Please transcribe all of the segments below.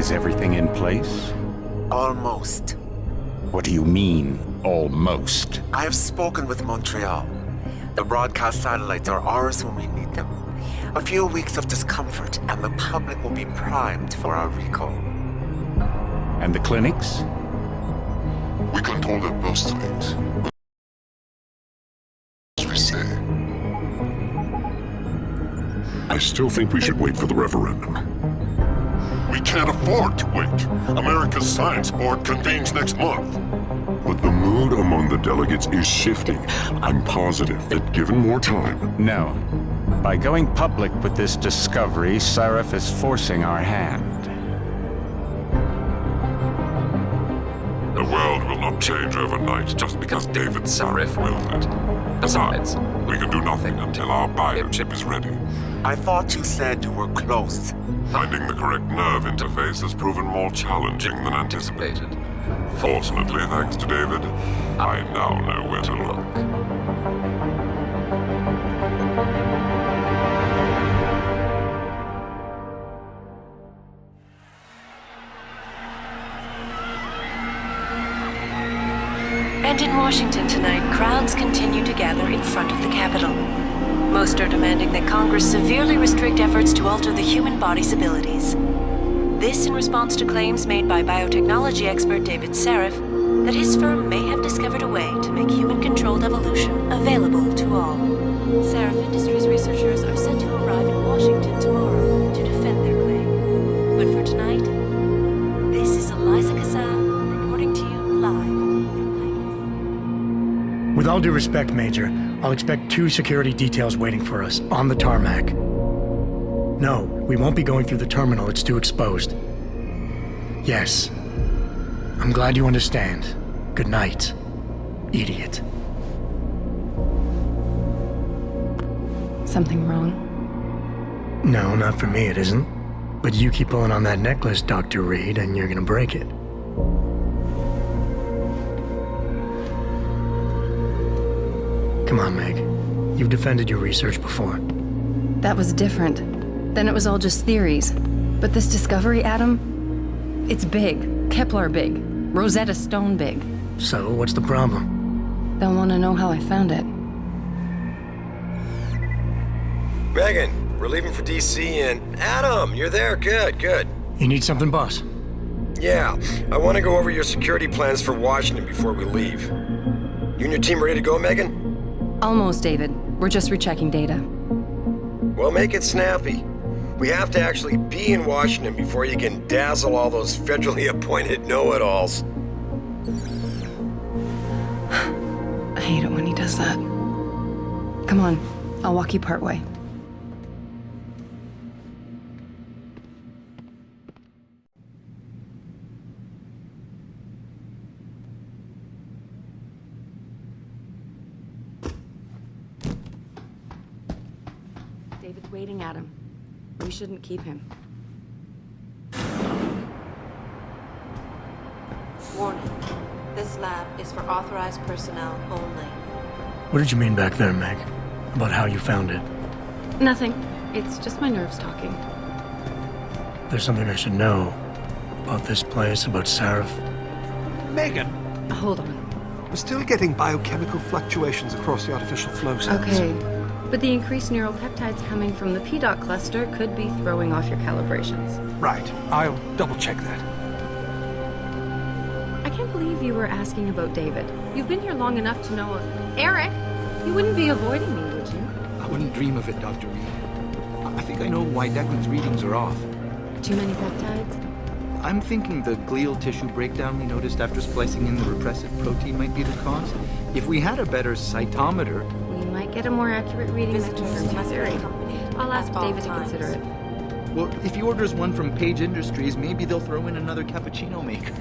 Is everything in place? Almost. What do you mean, almost? I have spoken with Montreal. The broadcast satellites are ours when we need them. A few weeks of discomfort, and the public will be primed for our recall. And the clinics? We control their birth rate. As we say. I still think we should wait for the referendum. We can't afford to wait. America's Science Board convenes next month. But the mood among the delegates is shifting. I'm positive that given more time... No. By going public with this discovery, Sarif is forcing our hand. The world will not change overnight just because David Sarif wills it. Besides, we can do nothing until our biochip is ready. I thought you said you were close. Finding the correct nerve interface has proven more challenging than anticipated. Fortunately, thanks to David, I now know where to look. And in Washington tonight, crowds continue to gather in front of the Capitol. Most are demanding that Congress severely restrict efforts to alter the human body's abilities. This in response to claims made by biotechnology expert David Sarif that his firm may have discovered a way to make human-controlled evolution available to all. Sarif Industries researchers are set to arrive in Washington tomorrow to defend their claim. But for tonight, this is Eliza Kassan reporting to you live. With all due respect, Major, I'll expect 2 security details waiting for us on the tarmac. No, we won't be going through the terminal. It's too exposed. Yes. I'm glad you understand. Good night, idiot. Something wrong? No, not for me it isn't. But you keep pulling on that necklace, Dr. Reed, and you're gonna break it. Come on, Meg. You've defended your research before. That was different. Then it was all just theories. But this discovery, Adam, it's big. Kepler big. Rosetta Stone big. So, what's the problem? They'll want to know how I found it. Megan, we're leaving for DC and... Adam, you're there. Good, good. You need something, boss? Yeah, I want to go over your security plans for Washington before we leave. You and your team ready to go, Megan? Almost, David. We're just rechecking data. Well, make it snappy. We have to actually be in Washington before you can dazzle all those federally appointed know-it-alls. I hate it when he does that. Come on, I'll walk you part way. David's waiting, Adam. We shouldn't keep him. Warning. This lab is for authorized personnel only. What did you mean back there, Meg? About how you found it? Nothing. It's just my nerves talking. There's something I should know about this place, about Sarif. Megan, Hold on. we're still getting biochemical fluctuations across the artificial flow cells. Okay. But the increased neural peptides coming from the PDOT cluster could be throwing off your calibrations. Right. I'll double-check that. I can't believe you were asking about David. You've been here long enough to know... Eric! You wouldn't be avoiding me, would you? I wouldn't dream of it, Dr. Reed. I think I know why Declan's readings are off. Too many peptides? I'm thinking the glial tissue breakdown we noticed after splicing in the repressive protein might be the cause. If we had a better cytometer... We might get a more accurate reading that confirms your theory. I'll ask David to consider it. Well, if he orders one from Page Industries, maybe they'll throw in another cappuccino maker.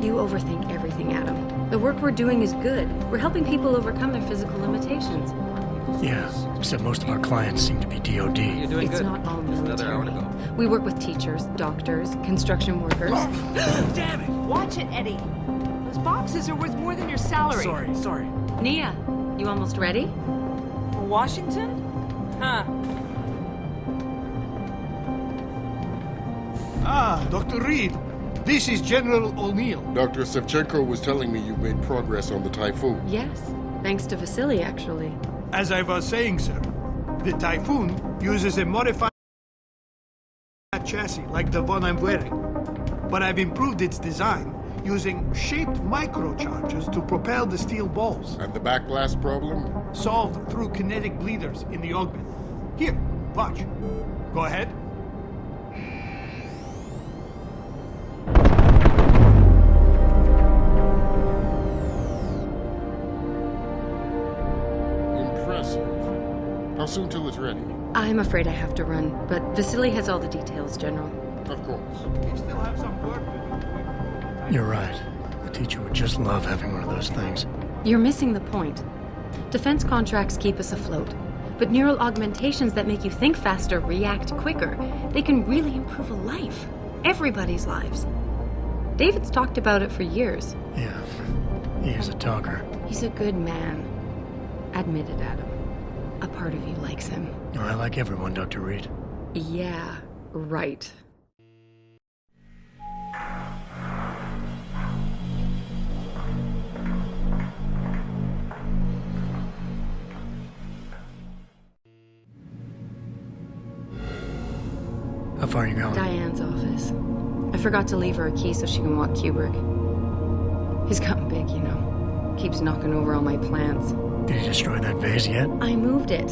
You overthink everything, Adam. The work we're doing is good. We're helping people overcome their physical limitations. Yeah, except most of our clients seem to be DOD. You're doing It's good. not all Just another hour to military. go. We work with teachers, doctors, construction workers. Damn it! Watch it, Eddie. Those boxes are worth more than your salary. Sorry. Nia, you almost ready? For Washington? Huh. Ah, Dr. Reed. This is General O'Neill. Dr. Sevchenko was telling me you've made progress on the Typhoon. Yes, thanks to Vasily, actually. As I was saying, sir, the Typhoon uses a modified chassis like the one I'm wearing. But I've improved its design using shaped microcharges to propel the steel balls. And the backblast problem? Solved through kinetic bleeders in the augment. Here, watch. Go ahead. Impressive. How soon till it's ready? I'm afraid I have to run, but Vasily has all the details, General. Of course. We still have some work to do. You're right. The teacher would just love having one of those things. You're missing the point. Defense contracts keep us afloat, but neural augmentations that make you think faster, react quicker, they can really improve a life. Everybody's lives. David's talked about it for years. Yeah, he is a talker. He's a good man. Admit it, Adam. A part of you likes him. I like everyone, Dr. Reed. Yeah, right. How far are you going? Diane's office. I forgot to leave her a key so she can walk Kubrick. He's gotten big, you know. Keeps knocking over all my plants. Did you destroy that vase yet? I moved it.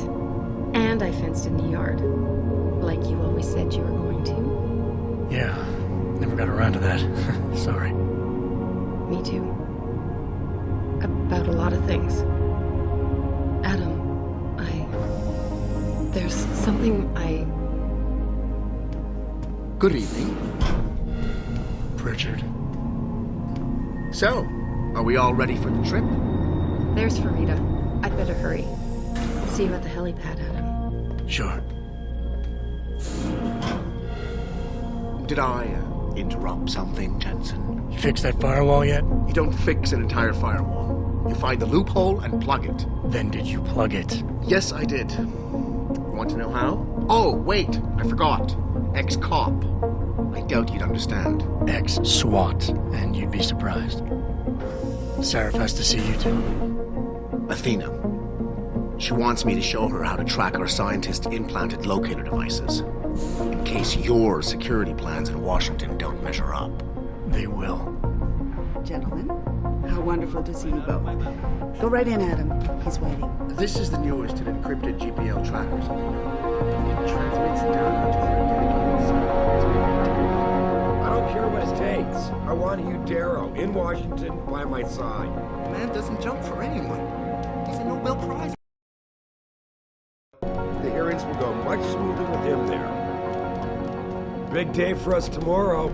And I fenced in the yard. Like you always said you were going to. Yeah, never got around to that. Sorry. Me too. About a lot of things. Adam, there's something Good evening. Pritchard. So, are we all ready for the trip? There's Farida. I'd better hurry. See you at the helipad, Adam. Sure. Did I interrupt something, Jensen? You fixed that firewall yet? You don't fix an entire firewall. You find the loophole and plug it. Then did you plug it? Yes, I did. Want to know how? Oh, wait, I forgot. Ex-cop. I doubt you'd understand. Ex-SWAT, and you'd be surprised. Sarah has to see you too. Athena. She wants me to show her how to track our scientists' implanted locator devices. In case your security plans in Washington don't measure up. They will. Gentlemen, how wonderful to see you both. Go right in, Adam. He's waiting. This is the newest and encrypted GPL trackers. It transmits data to their dedicated server. I don't care what it takes. I want you, Darrow, in Washington, by my side. The man doesn't jump for anyone. He's a Nobel Prize. The hearings will go much smoother with him there. Big day for us tomorrow.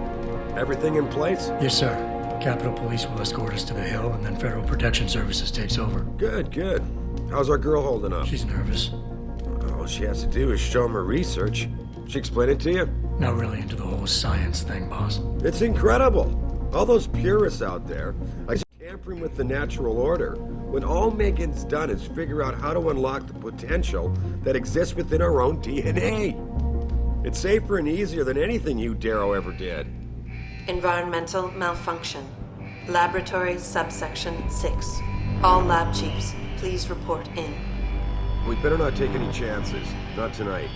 Everything in place? Yes, sir. Capitol Police will escort us to the Hill, and then Federal Protection Services takes over. Good, good. How's our girl holding up? She's nervous. All she has to do is show him her research. She explain it to you? Not really into the whole science thing, boss. It's incredible. All those purists out there, tampering with the natural order, when all Megan's done is figure out how to unlock the potential that exists within our own DNA. It's safer and easier than anything you, Darrow, ever did. Environmental malfunction. Laboratory subsection 6. All lab chiefs, please report in. We better not take any chances. Not tonight.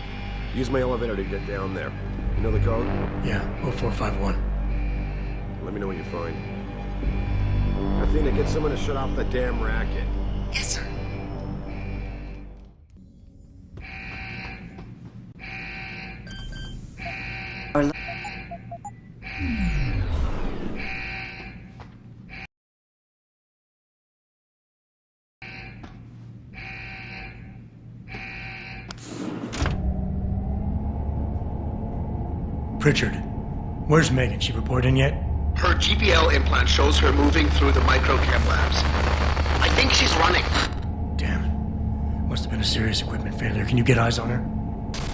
Use my elevator to get down there. You know the code? Yeah, 0451. Let me know what you find. Athena, get someone to shut off the damn racket. Yes, sir. Pritchard, where's Megan? She report in yet? Her GPL implant shows her moving through the microchem labs. I think she's running. Damn it. Must have been a serious equipment failure. Can you get eyes on her?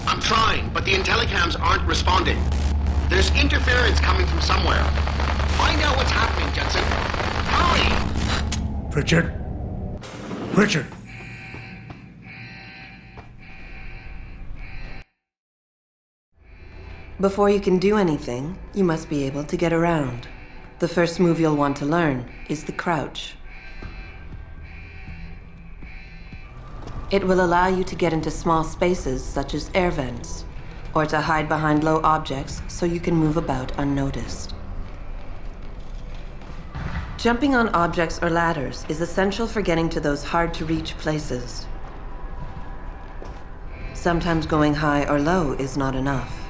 I'm trying, but the intellicams aren't responding. There's interference coming from somewhere. Find out what's happening, Jensen. Hurry! Pritchard? Pritchard! Before you can do anything, you must be able to get around. The first move you'll want to learn is the crouch. It will allow you to get into small spaces such as air vents, or to hide behind low objects so you can move about unnoticed. Jumping on objects or ladders is essential for getting to those hard-to-reach places. Sometimes going high or low is not enough.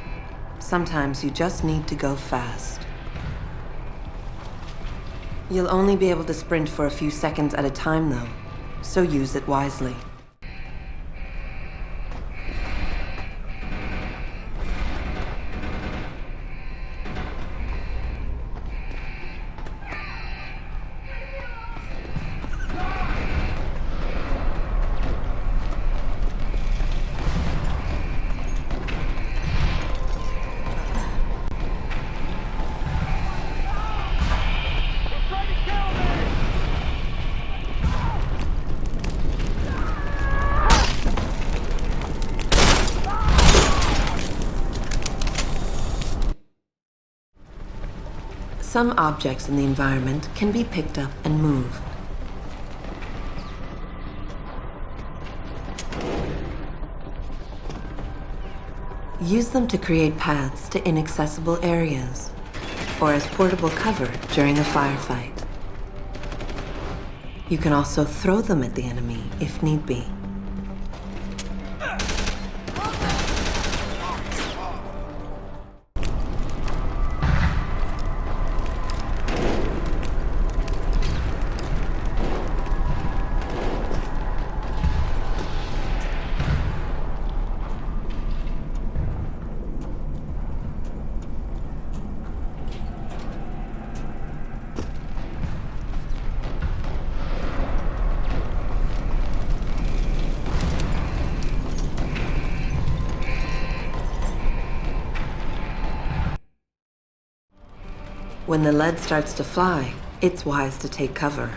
Sometimes you just need to go fast. You'll only be able to sprint for a few seconds at a time, though, so use it wisely. Some objects in the environment can be picked up and moved. Use them to create paths to inaccessible areas, or as portable cover during a firefight. You can also throw them at the enemy if need be. When the lead starts to fly, it's wise to take cover.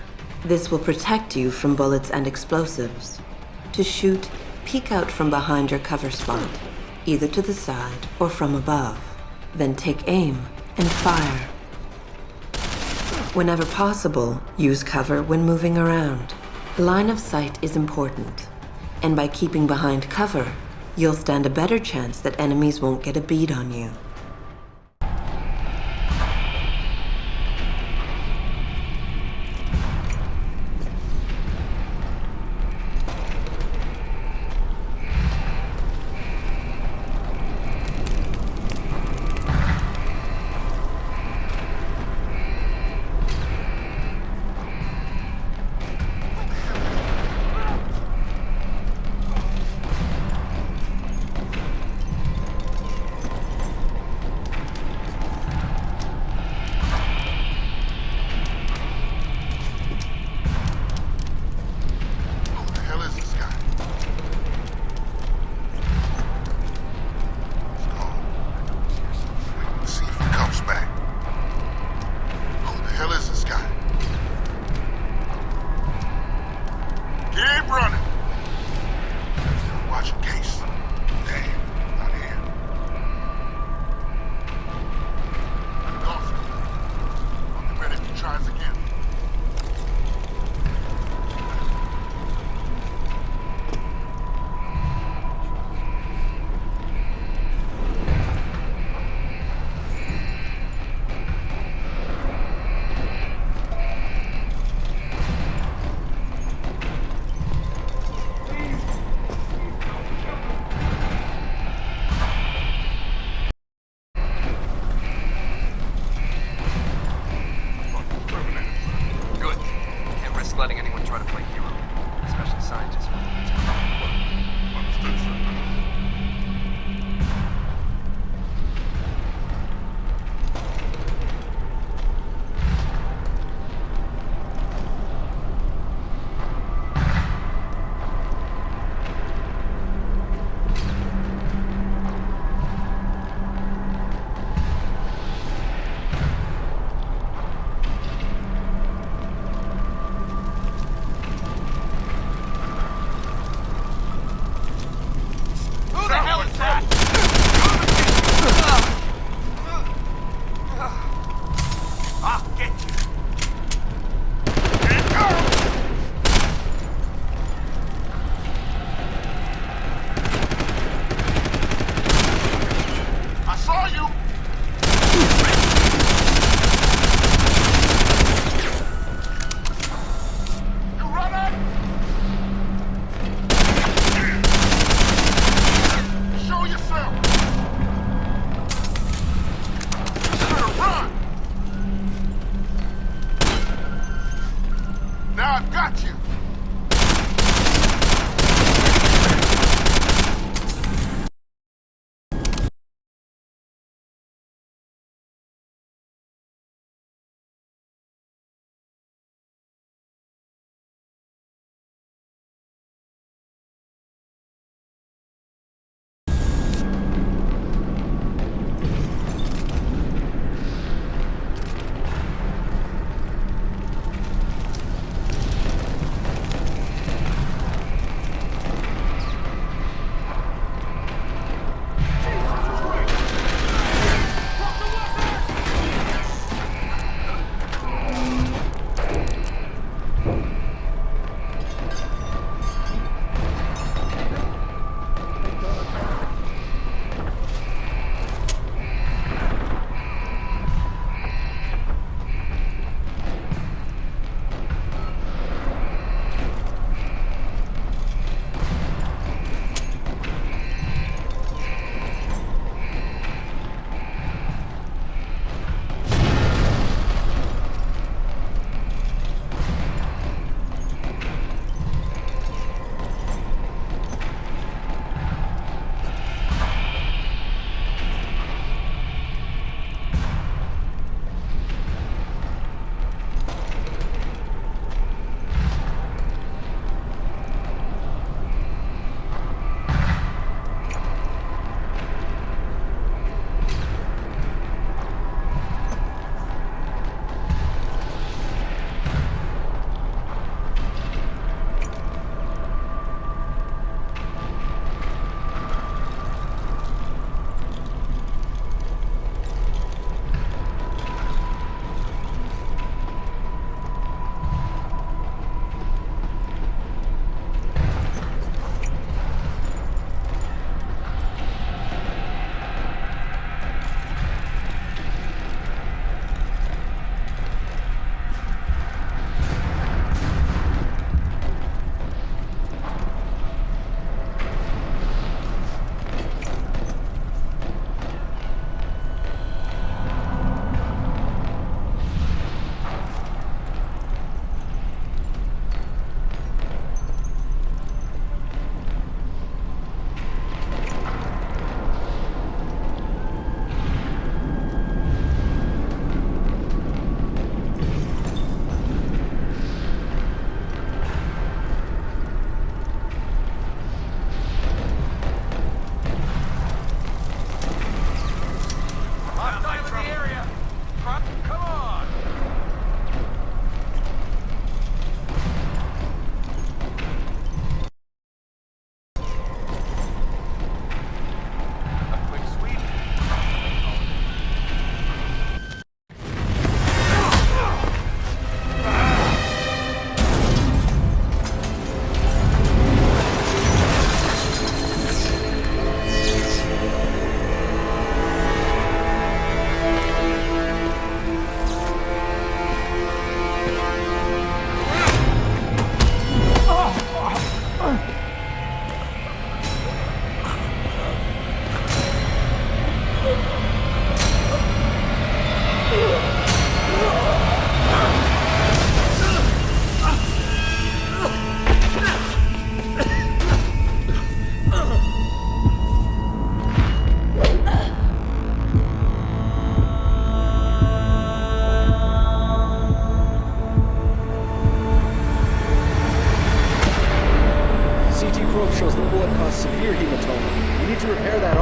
This will protect you from bullets and explosives. To shoot, peek out from behind your cover spot, either to the side or from above. Then take aim and fire. Whenever possible, use cover when moving around. Line of sight is important, and by keeping behind cover, you'll stand a better chance that enemies won't get a bead on you.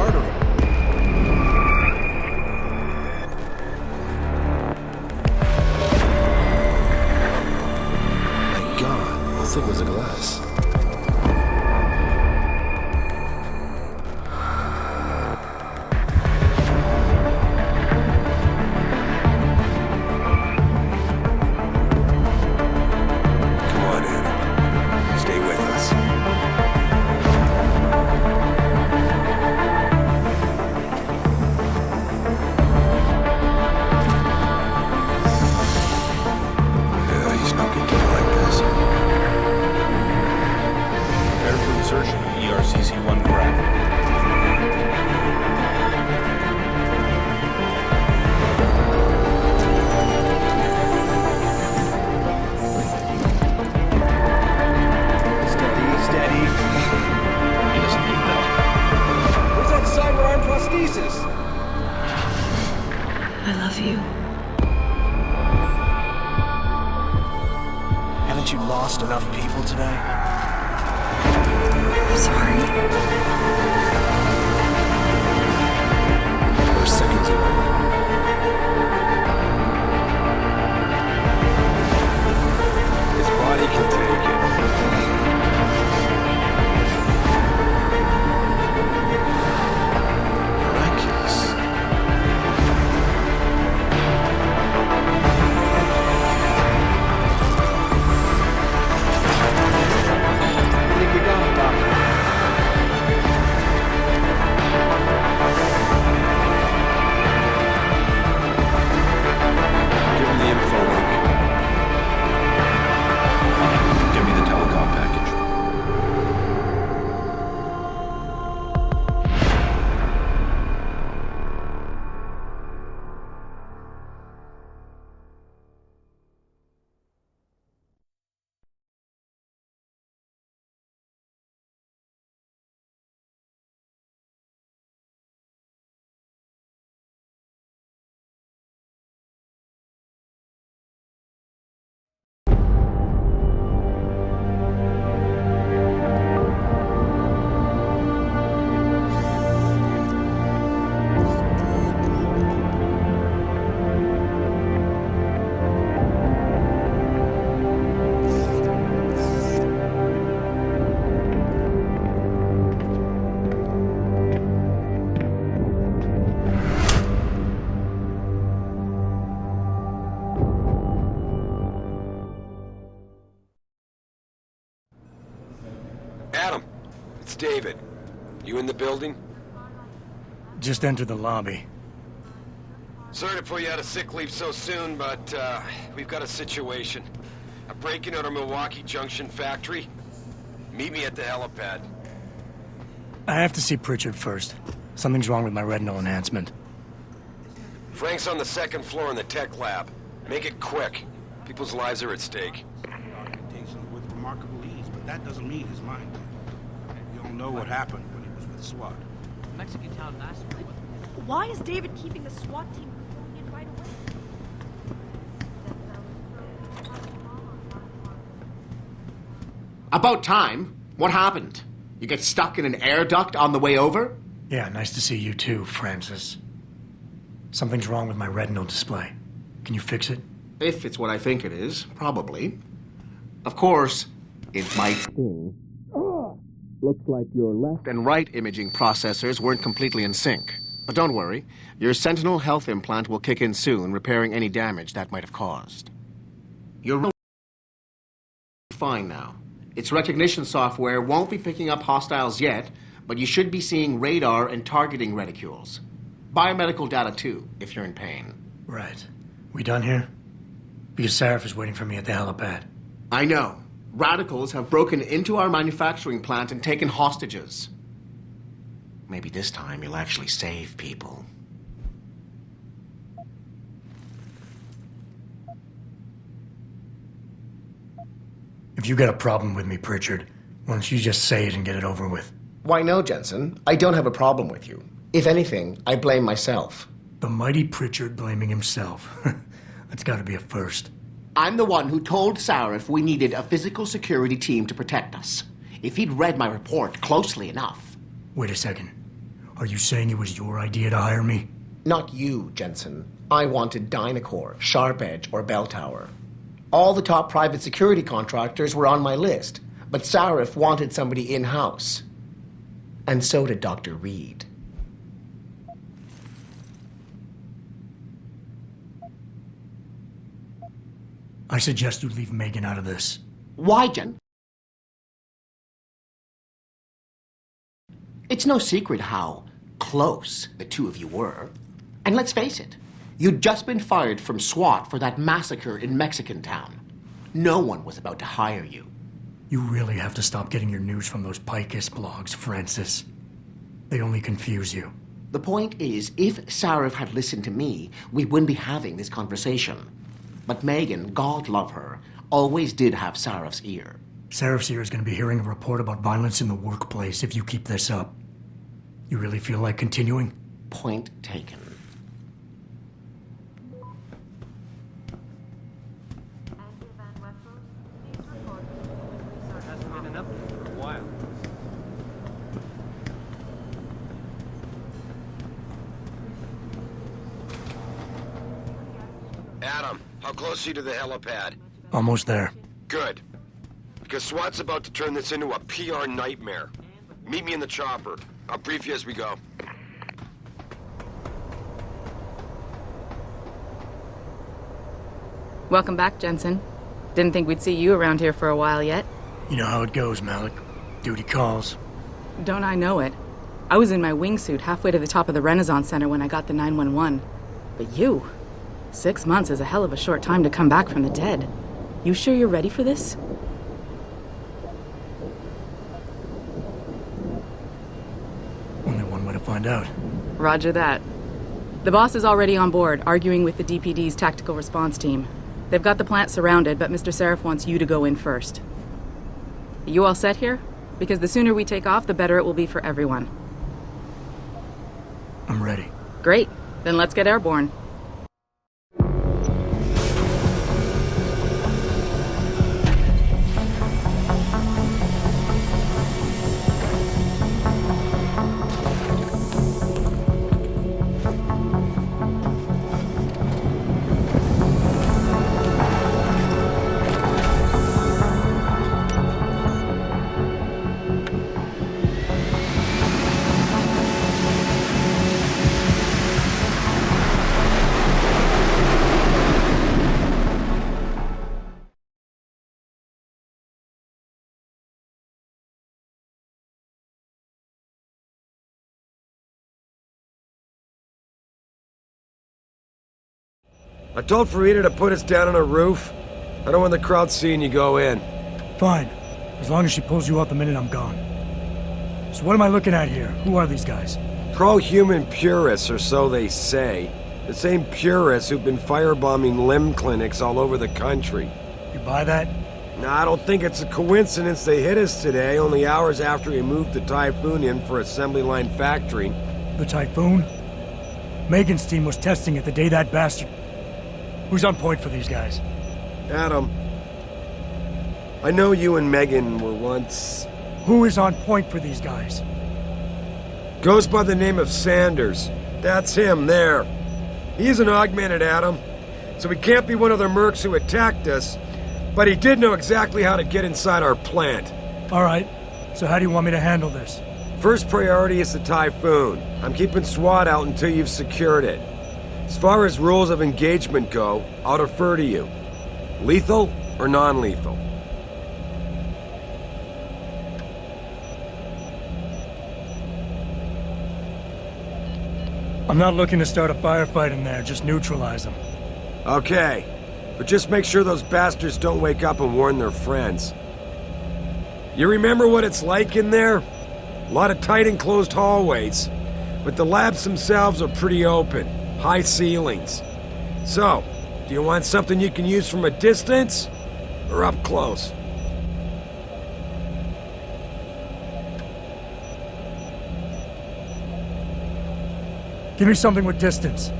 artery. My God, how thick was the glass? I love you. Haven't you lost enough people today? I'm sorry. We're seconds away. His body can take it. Miraculous. I think we got it, Doctor. Give him the info link. Fine. Give me the telecom package. Adam, it's David. You in the building? Just entered the lobby. Sorry to pull you out of sick leave so soon, but we've got a situation. A break-in at our Milwaukee Junction factory. Meet me at the helipad. I have to see Pritchard first. Something's wrong with my retinal enhancement. Frank's on the second floor in the tech lab. Make it quick. People's lives are at stake. With remarkable ease, but that doesn't mean his mind. We all know what happened when he was with SWAT. Mexican town last week. Why is David keeping the SWAT team going in right away? About time. What happened? You get stuck in an air duct on the way over? Yeah, nice to see you too, Francis. Something's wrong with my retinal display. Can you fix it? If it's what I think it is, probably. Of course, it might sting. Looks like your left and right imaging processors weren't completely in sync. But don't worry, your Sentinel health implant will kick in soon, repairing any damage that might have caused. You're fine now. Its recognition software won't be picking up hostiles yet, but you should be seeing radar and targeting reticules. Biomedical data too, if you're in pain. Right. We done here? Because Sarif is waiting for me at the helipad. I know. Radicals have broken into our manufacturing plant and taken hostages. Maybe this time you'll actually save people. If you got a problem with me, Pritchard, why don't you just say it and get it over with? Why no, Jensen. I don't have a problem with you. If anything, I blame myself. The mighty Pritchard blaming himself. That's gotta be a first. I'm the one who told Sarif we needed a physical security team to protect us. If he'd read my report closely enough. Wait a second. Are you saying it was your idea to hire me? Not you, Jensen. I wanted Dynacore, Sharp Edge, or Bell Tower. All the top private security contractors were on my list, but Sarif wanted somebody in-house. And so did Dr. Reed. I suggest you leave Megan out of this. Why, Jen? It's no secret how close the two of you were. And let's face it, you'd just been fired from SWAT for that massacre in Mexican town. No one was about to hire you. You really have to stop getting your news from those Picus blogs, Francis. They only confuse you. The point is, if Sarif had listened to me, we wouldn't be having this conversation. But Megan, God love her, always did have Sarif's ear. Sarif's ear is going to be hearing a report about violence in the workplace if you keep this up. You really feel like continuing? Point taken. Adam, how close are you to the helipad? Almost there. Good. Because SWAT's about to turn this into a PR nightmare. Meet me in the chopper. I'll brief you as we go. Welcome back, Jensen. Didn't think we'd see you around here for a while yet. You know how it goes, Malik. Duty calls. Don't I know it? I was in my wingsuit halfway to the top of the Renaissance Center when I got the 911. But you... 6 months is a hell of a short time to come back from the dead. You sure you're ready for this? Only one way to find out. Roger that. The boss is already on board, arguing with the DPD's tactical response team. They've got the plant surrounded, but Mr. Sarif wants you to go in first. Are you all set here? Because the sooner we take off, the better it will be for everyone. I'm ready. Great. Then let's get airborne. I told Farida to put us down on a roof. I don't want the crowd seeing you go in. Fine. As long as she pulls you out the minute I'm gone. So what am I looking at here? Who are these guys? Pro-human purists, or so they say. The same purists who've been firebombing limb clinics all over the country. You buy that? Nah, I don't think it's a coincidence they hit us today, only hours after we moved the Typhoon in for assembly line factory. The Typhoon? Megan's team was testing it the day that bastard... Who's on point for these guys? Adam, I know you and Megan were once... Who is on point for these guys? Goes by the name of Sanders. That's him, there. He's an augmented, Adam. So he can't be one of the mercs who attacked us, but he did know exactly how to get inside our plant. All right. So how do you want me to handle this? First priority is the Typhoon. I'm keeping SWAT out until you've secured it. As far as rules of engagement go, I'll defer to you. Lethal or non-lethal? I'm not looking to start a firefight in there, just neutralize them. Okay, but just make sure those bastards don't wake up and warn their friends. You remember what it's like in there? A lot of tight enclosed hallways, but the labs themselves are pretty open. High ceilings. So, do you want something you can use from a distance, or up close? Give me something with distance.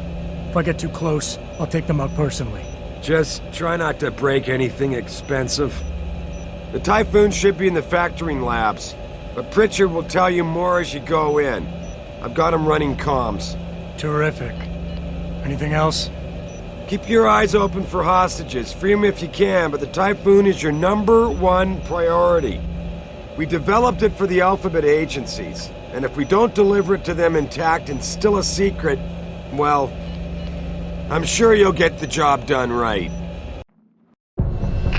If I get too close, I'll take them out personally. Just try not to break anything expensive. The Typhoon should be in the factoring labs, but Pritchard will tell you more as you go in. I've got them running comms. Terrific. Anything else? Keep your eyes open for hostages. Free them if you can, but the Typhoon is your #1 priority. We developed it for the Alphabet agencies, and if we don't deliver it to them intact and still a secret, well, I'm sure you'll get the job done right.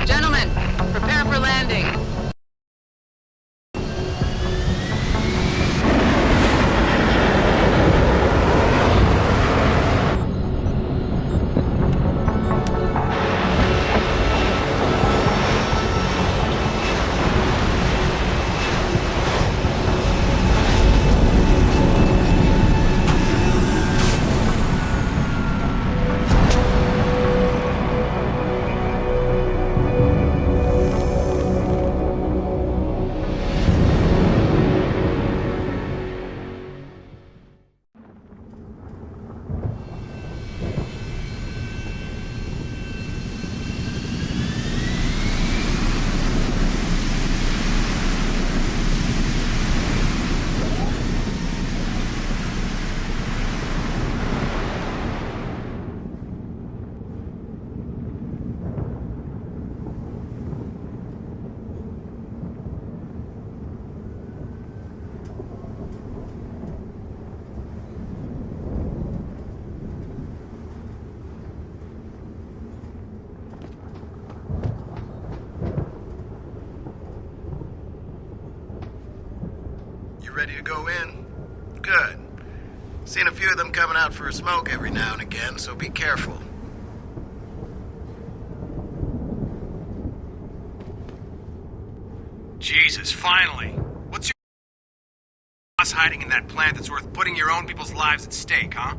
Gentlemen, prepare for landing. You ready to go in? Good. Seen a few of them coming out for a smoke every now and again, so be careful. Jesus, finally. What's your boss hiding in that plant that's worth putting your own people's lives at stake, huh?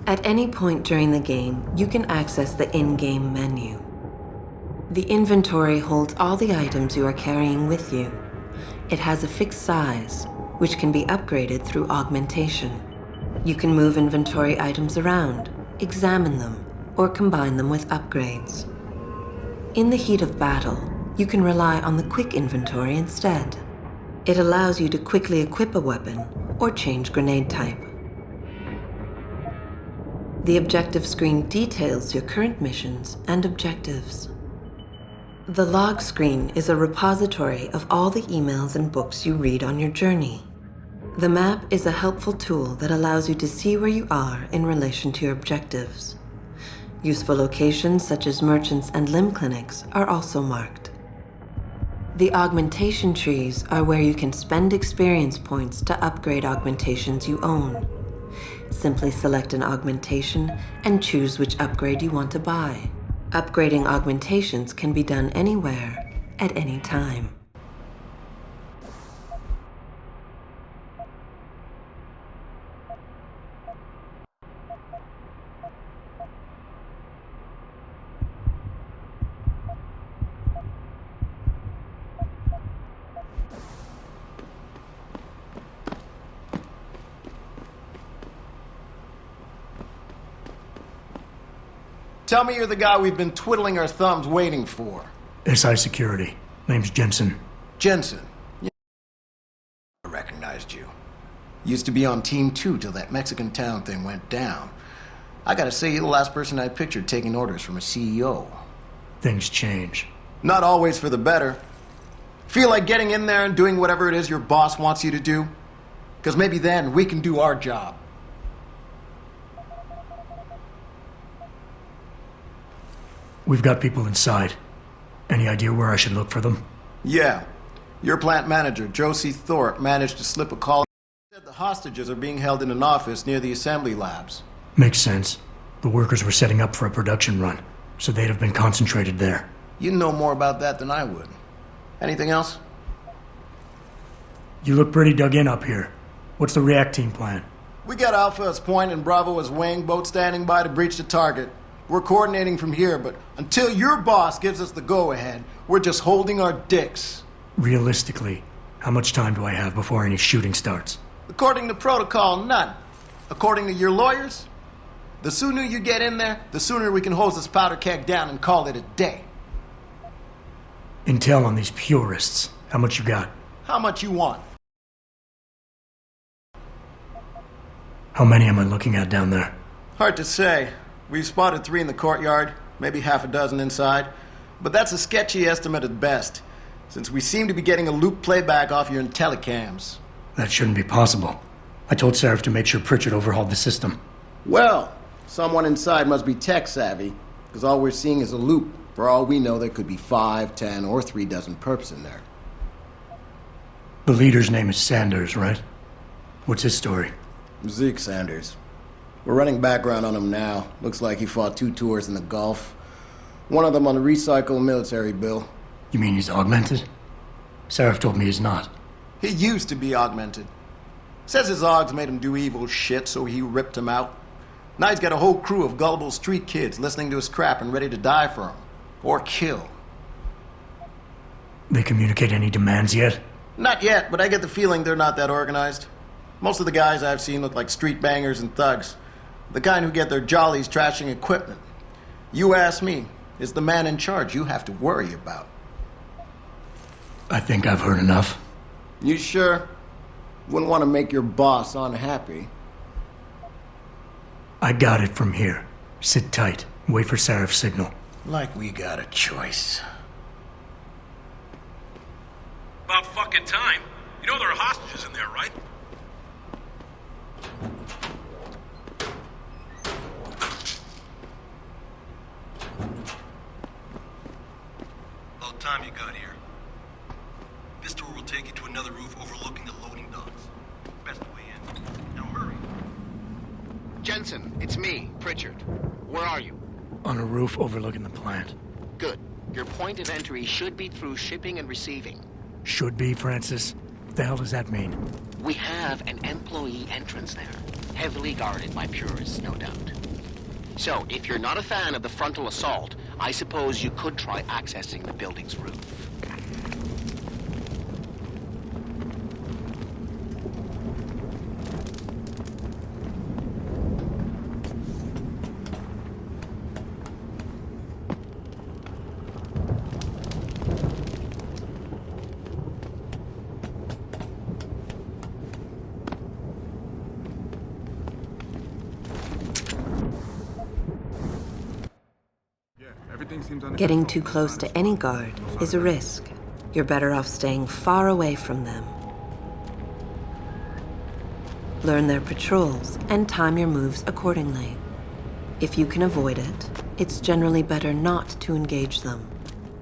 At any point during the game, you can access the in-game menu. The inventory holds all the items you are carrying with you. It has a fixed size, which can be upgraded through augmentation. You can move inventory items around, examine them, or combine them with upgrades. In the heat of battle, you can rely on the quick inventory instead. It allows you to quickly equip a weapon or change grenade type. The objective screen details your current missions and objectives. The log screen is a repository of all the emails and books you read on your journey. The map is a helpful tool that allows you to see where you are in relation to your objectives. Useful locations such as merchants and limb clinics are also marked. The augmentation trees are where you can spend experience points to upgrade augmentations you own. Simply select an augmentation and choose which upgrade you want to buy. Upgrading augmentations can be done anywhere, at any time. Tell me you're the guy we've been twiddling our thumbs waiting for. SI Security. Name's Jensen. Jensen. Yeah. I recognized you. Used to be on Team 2 till that Mexican town thing went down. I gotta say, you're the last person I pictured taking orders from a CEO. Things change. Not always for the better. Feel like getting in there and doing whatever it is your boss wants you to do? Because maybe then we can do our job. We've got people inside. Any idea where I should look for them? Yeah. Your plant manager, Josie Thorpe, managed to slip a call. Said the hostages are being held in an office near the assembly labs. Makes sense. The workers were setting up for a production run, so they'd have been concentrated there. You know more about that than I would. Anything else? You look pretty dug in up here. What's the react team plan? We got Alpha as point and Bravo as wing, both standing by to breach the target. We're coordinating from here, but until your boss gives us the go-ahead, We're just holding our dicks. Realistically, how much time do I have before any shooting starts? According to protocol, none. According to your lawyers, the sooner you get in there, the sooner we can hose this powder keg down and call it a day. Intel on these purists. How much you got? How much you want? How many am I looking at down there? Hard to say. We've spotted 3 in the courtyard, maybe half a dozen inside. But that's a sketchy estimate at best, since we seem to be getting a loop playback off your telecams. That shouldn't be possible. I told Seraph to make sure Pritchard overhauled the system. Well, someone inside must be tech savvy, because all we're seeing is a loop. For all we know, there could be 5, 10, or 3 dozen perps in there. The leader's name is Sanders, right? What's his story? Zeke Sanders. We're running background on him now. Looks like he fought 2 tours in the Gulf. One of them on a recycled military bill. You mean he's augmented? Seraph told me he's not. He used to be augmented. Says his augs made him do evil shit, so he ripped him out. Now he's got a whole crew of gullible street kids listening to his crap and ready to die for him. Or kill. They communicate any demands yet? Not yet, but I get the feeling they're not that organized. Most of the guys I've seen look like street bangers and thugs. The kind who get their jollies trashing equipment. You ask me, it's the man in charge you have to worry about. I think I've heard enough. You sure? Wouldn't want to make your boss unhappy. I got it from here. Sit tight. Wait for Seraph's signal. Like we got a choice. About fucking time. You know there are hostages in there, right? About time you got here. This door will take you to another roof overlooking the loading docks. Best way in. Now hurry. Jensen, it's me, Pritchard. Where are you? On a roof overlooking the plant. Good. Your point of entry should be through shipping and receiving. Should be, Francis. What the hell does that mean? We have an employee entrance there, heavily guarded by purists, no doubt. So, if you're not a fan of the frontal assault, I suppose you could try accessing the building's roof. Getting too close to any guard is a risk. You're better off staying far away from them. Learn their patrols and time your moves accordingly. If you can avoid it, it's generally better not to engage them.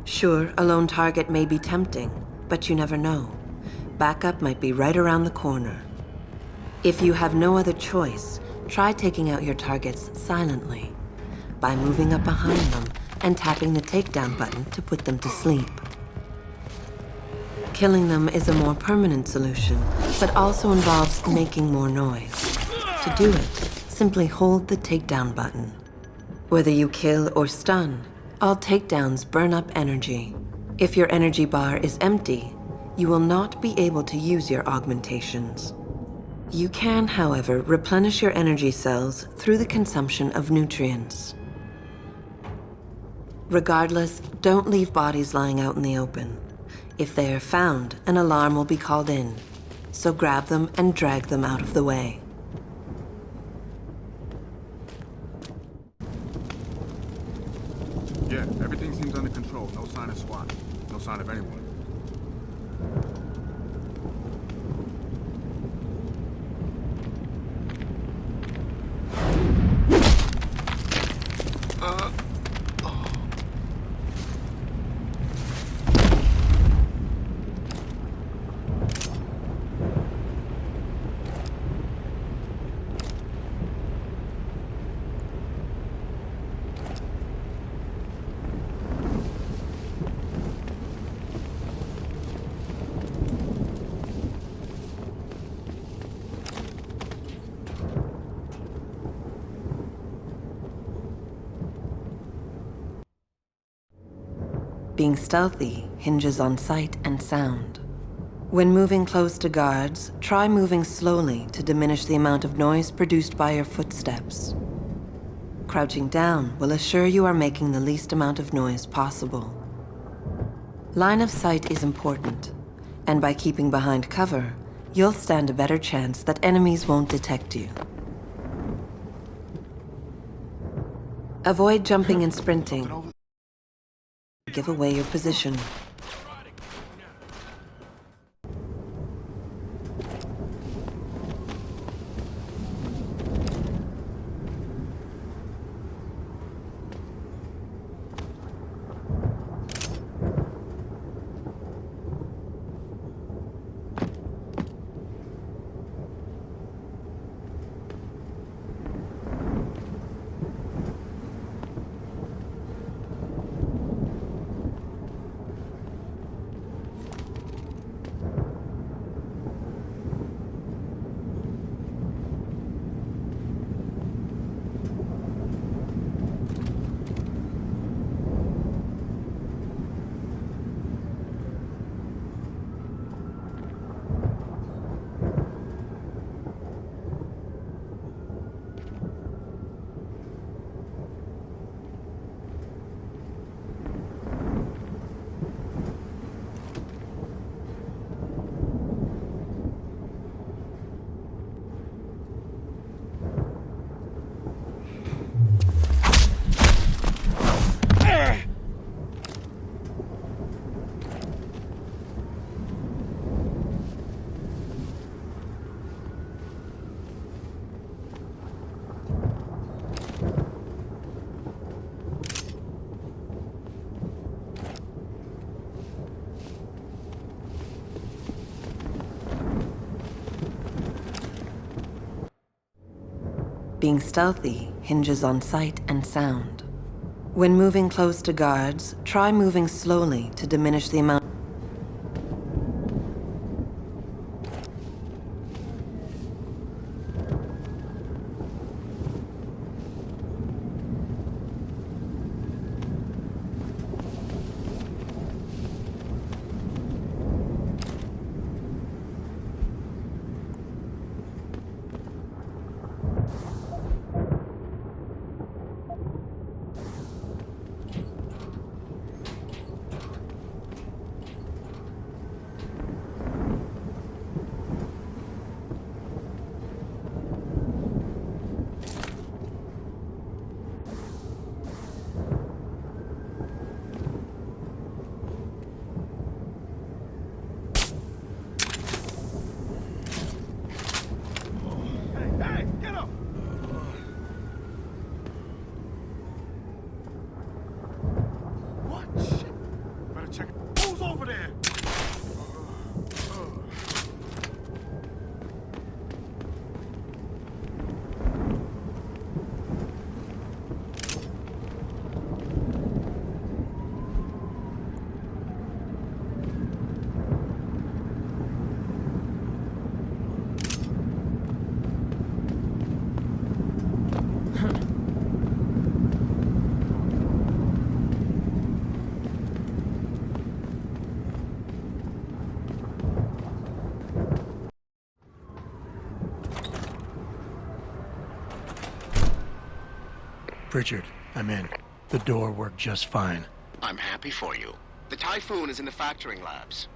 Sure, a lone target may be tempting, but you never know. Backup might be right around the corner. If you have no other choice, try taking out your targets silently by moving up behind them and tapping the takedown button to put them to sleep. Killing them is a more permanent solution, but also involves making more noise. To do it, simply hold the takedown button. Whether you kill or stun, all takedowns burn up energy. If your energy bar is empty, you will not be able to use your augmentations. You can, however, replenish your energy cells through the consumption of nutrients. Regardless, don't leave bodies lying out in the open. If they are found, an alarm will be called in, so grab them and drag them out of the way. Yeah, everything seems under control. No sign of SWAT. No sign of anyone. Being stealthy hinges on sight and sound. When moving close to guards, try moving slowly to diminish the amount of noise produced by your footsteps. Crouching down will assure you are making the least amount of noise possible. Line of sight is important, and by keeping behind cover, you'll stand a better chance that enemies won't detect you. Avoid jumping and sprinting. Give away your position. Being stealthy hinges on sight and sound. When moving close to guards, try moving slowly to diminish the amount. Pritchard, I'm in. The door worked just fine. I'm happy for you. The Typhoon is in the factoring labs.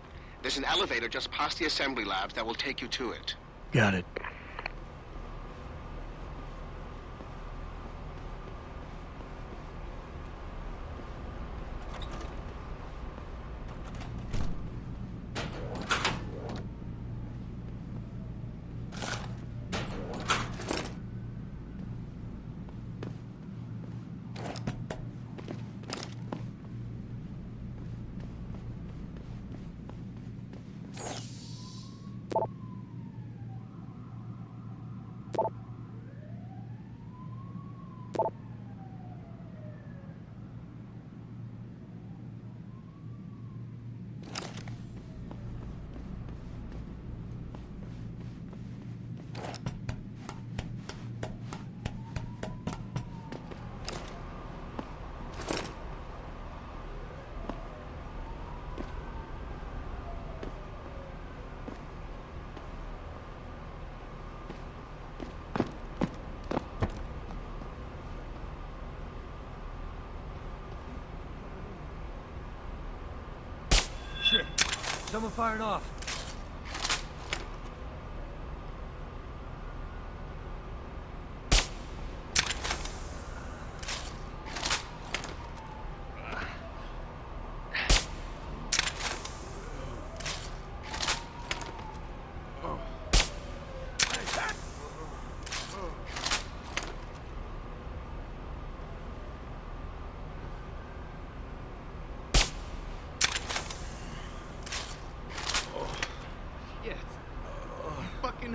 There's an elevator just past the assembly labs that will take you to it. Got it. Someone firing off.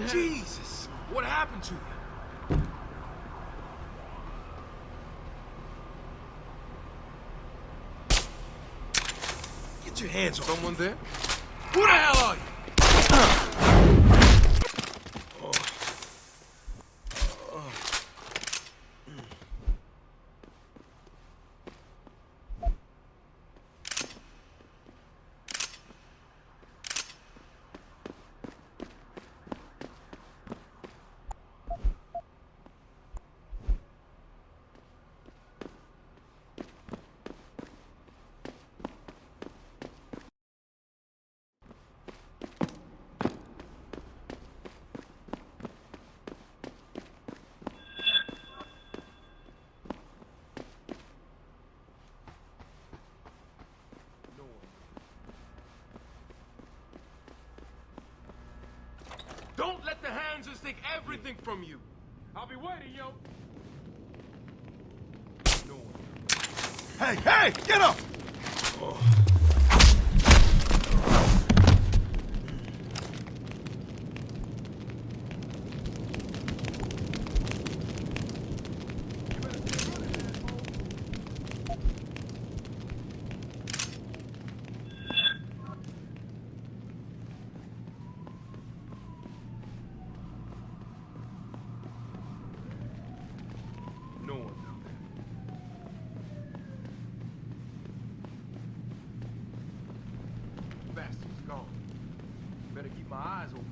Jesus! What happened to you? Get your hands on someone there. Who the hell are you? Don't let the Hansers take everything from you. I'll be waiting, yo. No one. Hey, hey, get up! Better keep my eyes open.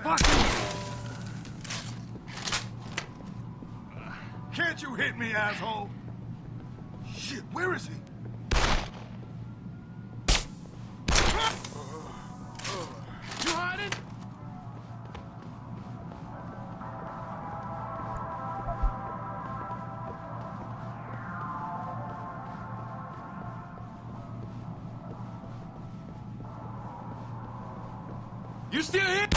Fuck you! Can't you hit me, asshole? Shit, where is he? You hiding? You still here?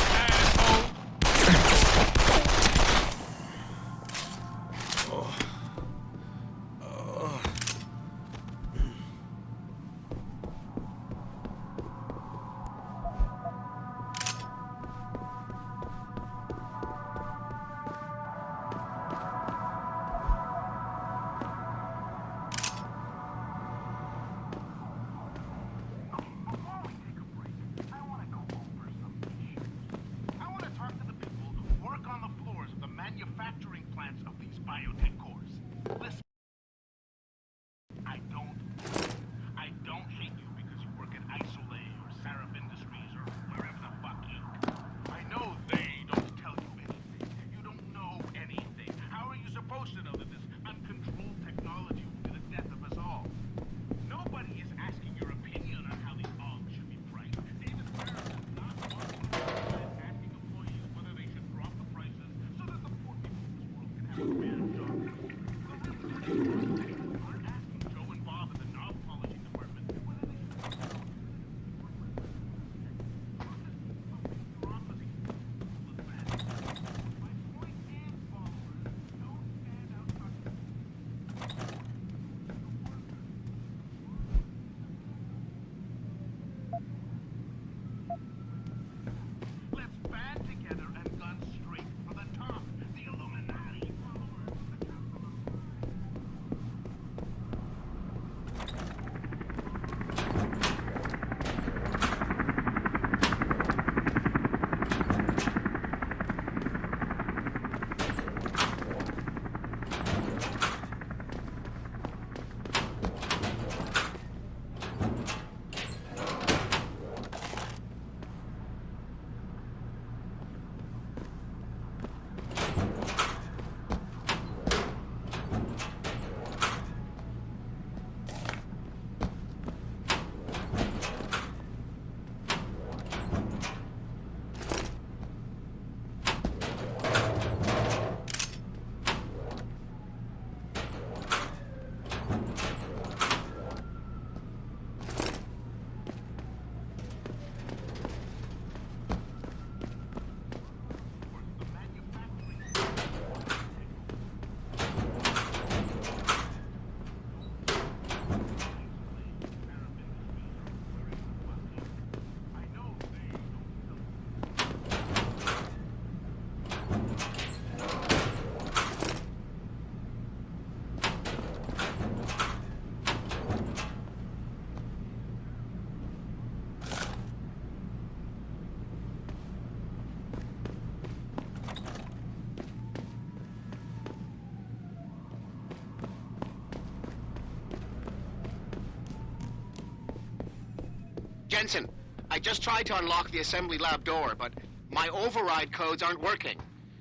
Jensen, I just tried to unlock the assembly lab door, but my override codes aren't working.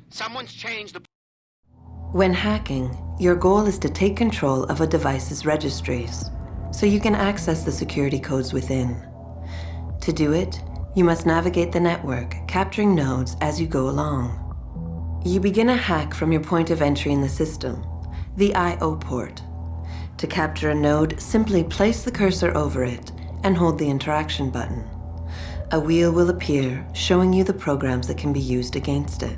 Someone's changed the... When hacking, your goal is to take control of a device's registries, so you can access the security codes within. To do it, you must navigate the network, capturing nodes as you go along. You begin a hack from your point of entry in the system, the I/O port. To capture a node, simply place the cursor over it and hold the interaction button. A wheel will appear, showing you the programs that can be used against it.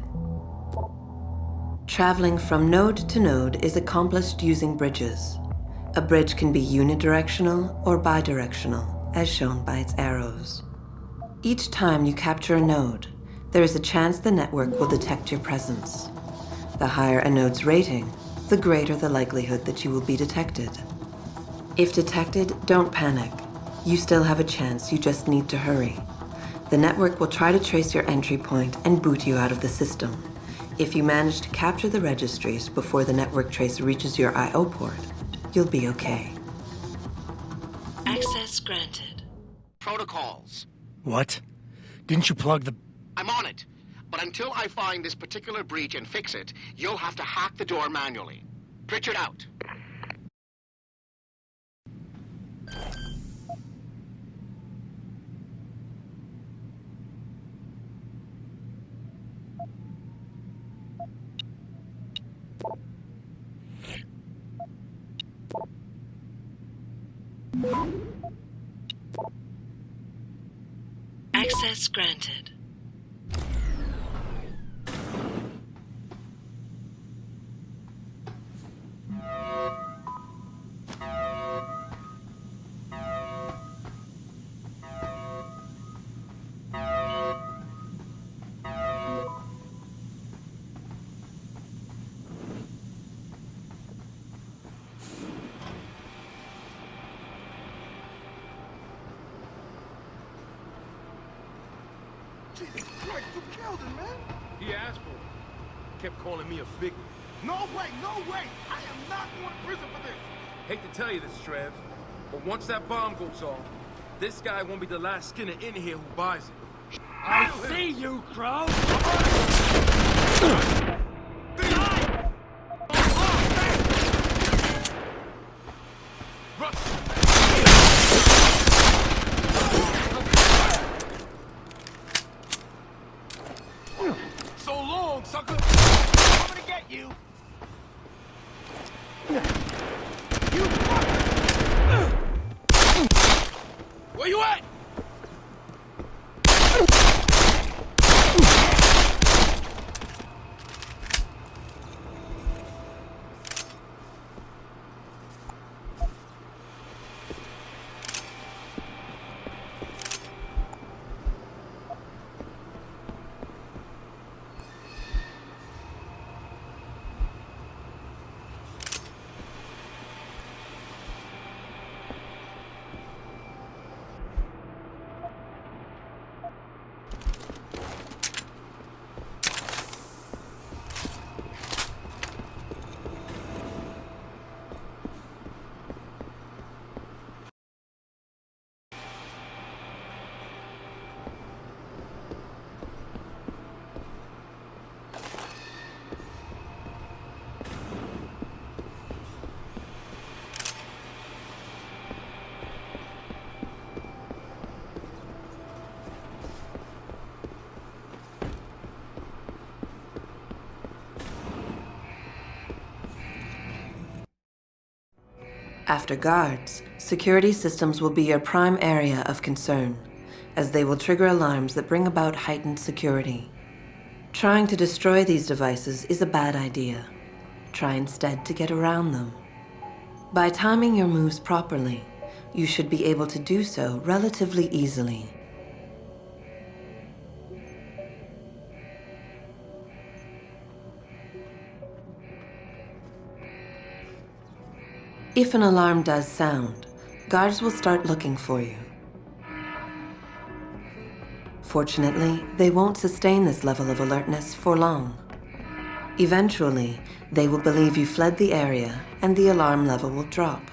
Traveling from node to node is accomplished using bridges. A bridge can be unidirectional or bidirectional, as shown by its arrows. Each time you capture a node, there is a chance the network will detect your presence. The higher a node's rating, the greater the likelihood that you will be detected. If detected, don't panic. You still have a chance, you just need to hurry. The network will try to trace your entry point and boot you out of the system. If you manage to capture the registries before the network trace reaches your I/O port, you'll be okay. Access granted. Protocols. What? Didn't you plug the... I'm on it. But until I find this particular breach and fix it, you'll have to hack the door manually. Pritchard out. Access granted. Jesus Christ, you killed him, man! He asked for it. Kept calling me a figure. No way, no way! I am not going to prison for this! Hate to tell you this, Trev, but once that bomb goes off, this guy won't be the last Skinner in here who buys it. I see you, Crow! So long, sucker! I'm gonna get you! Where you at? After guards, security systems will be your prime area of concern, as they will trigger alarms that bring about heightened security. Trying to destroy these devices is a bad idea. Try instead to get around them. By timing your moves properly, you should be able to do so relatively easily. If an alarm does sound, guards will start looking for you. Fortunately, they won't sustain this level of alertness for long. Eventually, they will believe you fled the area and the alarm level will drop.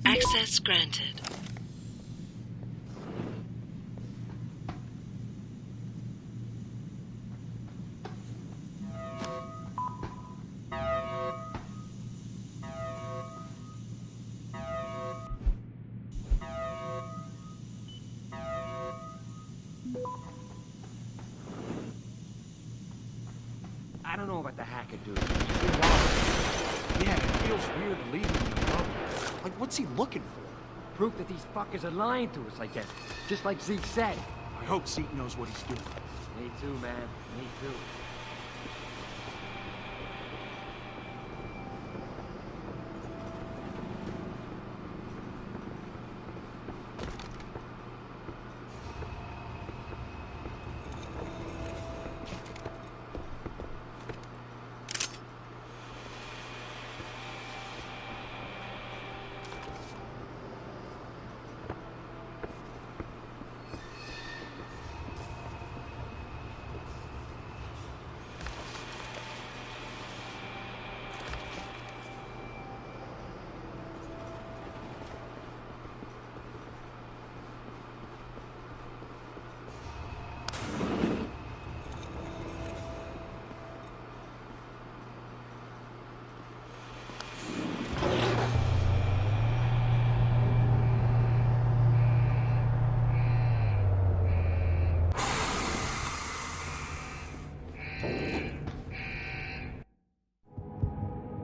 Access granted. I don't know about the hacker dude. Yeah, it feels weird to leave him alone. Like, what's he looking for? Proof that these fuckers are lying to us, I guess. Just like Zeke said. I hope Zeke knows what he's doing. Me too, man. Me too.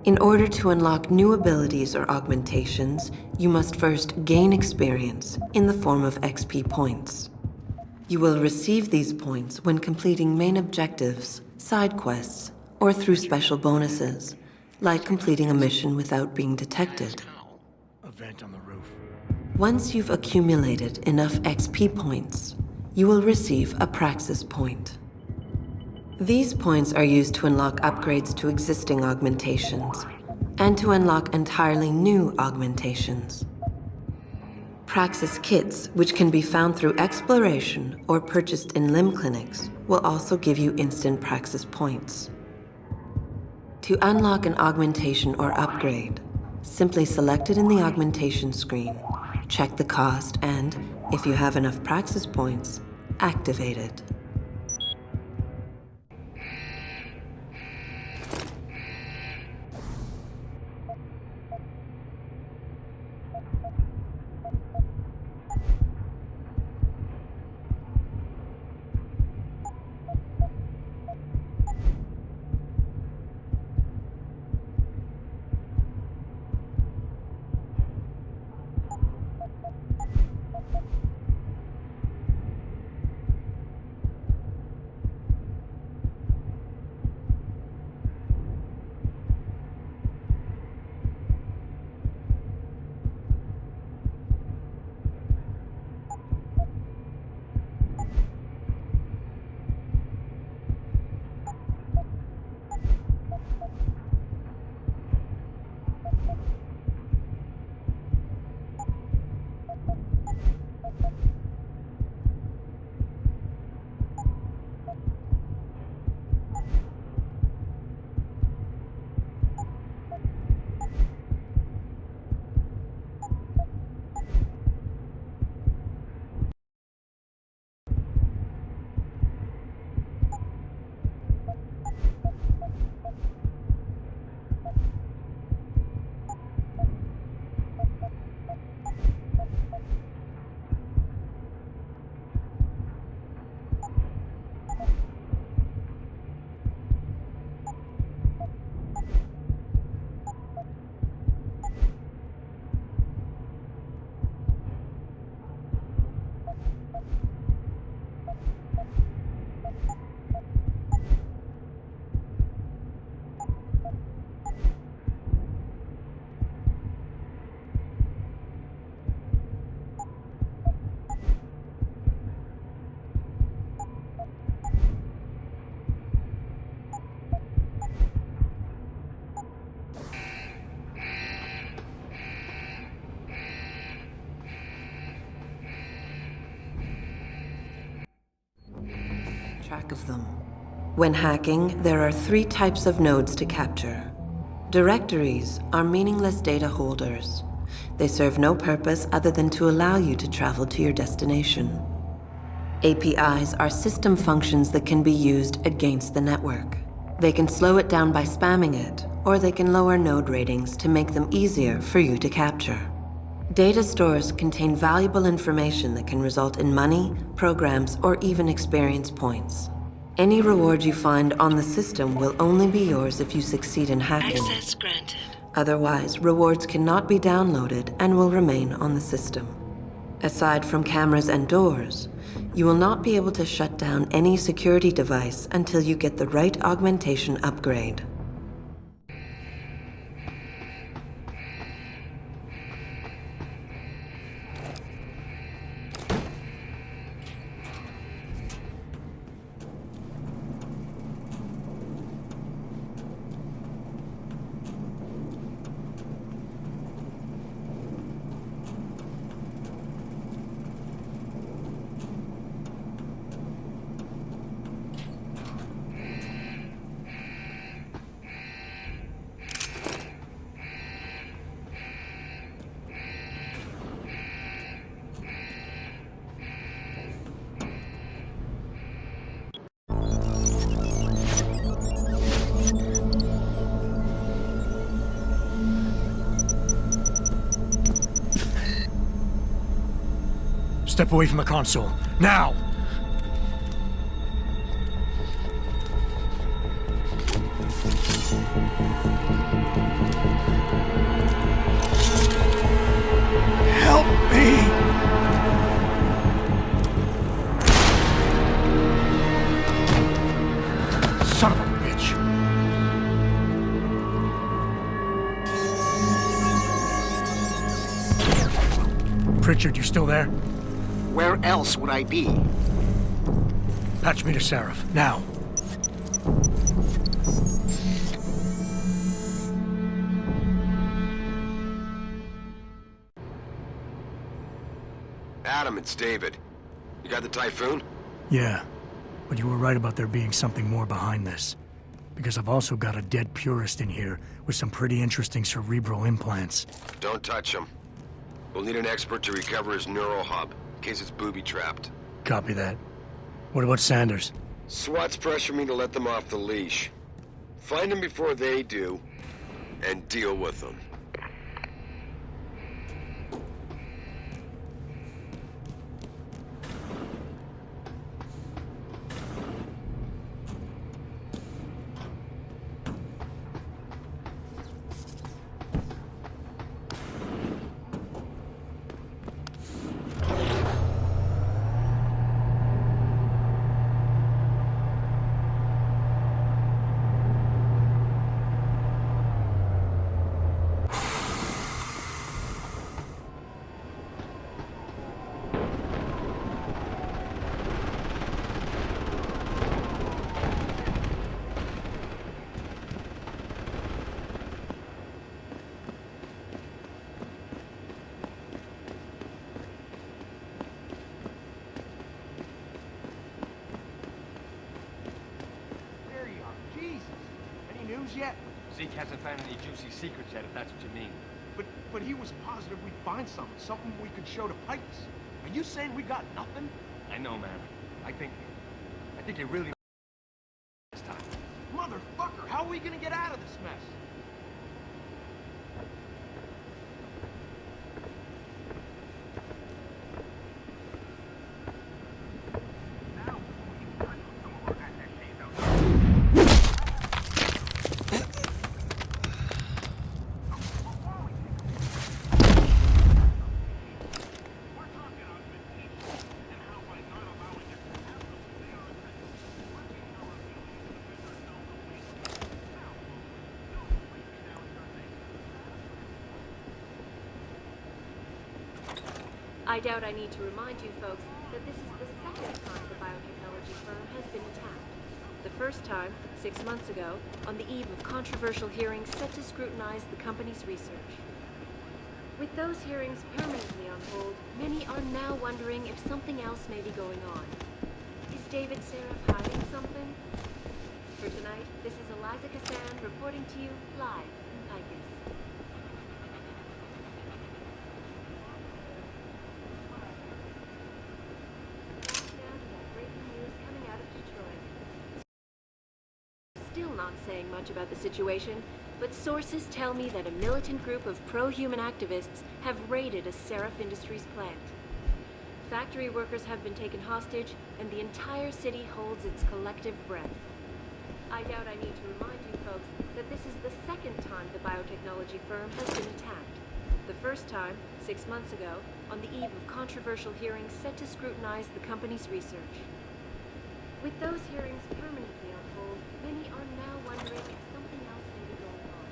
In order to unlock new abilities or augmentations, you must first gain experience in the form of XP points. You will receive these points when completing main objectives, side quests, or through special bonuses, like completing a mission without being detected. A vent on the roof. Once you've accumulated enough XP points, you will receive a Praxis point. These points are used to unlock upgrades to existing augmentations, and to unlock entirely new augmentations. Praxis kits, which can be found through exploration or purchased in limb clinics, will also give you instant Praxis points. To unlock an augmentation or upgrade, simply select it in the augmentation screen, check the cost, and, if you have enough Praxis points, activate it. track of them. When hacking, there are 3 types of nodes to capture. Directories are meaningless data holders. They serve no purpose other than to allow you to travel to your destination. APIs are system functions that can be used against the network. They can slow it down by spamming it, or they can lower node ratings to make them easier for you to capture. Data stores contain valuable information that can result in money, programs, or even experience points. Any reward you find on the system will only be yours if you succeed in hacking. Access granted. Otherwise, rewards cannot be downloaded and will remain on the system. Aside from cameras and doors, you will not be able to shut down any security device until you get the right augmentation upgrade. Step away from the console. Now! Help me! Son of a bitch! Pritchard, you still there? Where else would I be? Patch me to Seraph, now. Adam, it's David. You got the Typhoon? Yeah, but you were right about there being something more behind this. Because I've also got a dead purist in here with some pretty interesting cerebral implants. Don't touch him. We'll need an expert to recover his neural hub, in case it's booby-trapped. Copy that. What about Sanders? SWAT's pressured me to let them off the leash. Find them before they do, and deal with them. Yet? Zeke hasn't found any juicy secrets yet, if that's what you mean. But he was positive we'd find something we could show to Pipes. Are you saying we got nothing? I know, man. I think you really this time. Motherfucker, how are we gonna get out of this mess? I doubt I need to remind you folks that this is the second time the biotechnology firm has been attacked. The first time, 6 months ago, on the eve of controversial hearings set to scrutinize the company's research. With those hearings permanently on hold, many are now wondering if something else may be going on. Is David Seraph hiding something? For tonight, this is Eliza Cassan reporting to you live from Picus. Now to that breaking news coming out of Detroit. Still not saying much about the situation, but sources tell me that a militant group of pro-human activists have raided a Seraph Industries plant. Factory workers have been taken hostage, and the entire city holds its collective breath. I doubt I need to remind you folks that this is the second time the biotechnology firm has been attacked. The first time, 6 months ago, on the eve of controversial hearings set to scrutinize the company's research. With those hearings permanently on hold, many are now wondering if something else may be going on.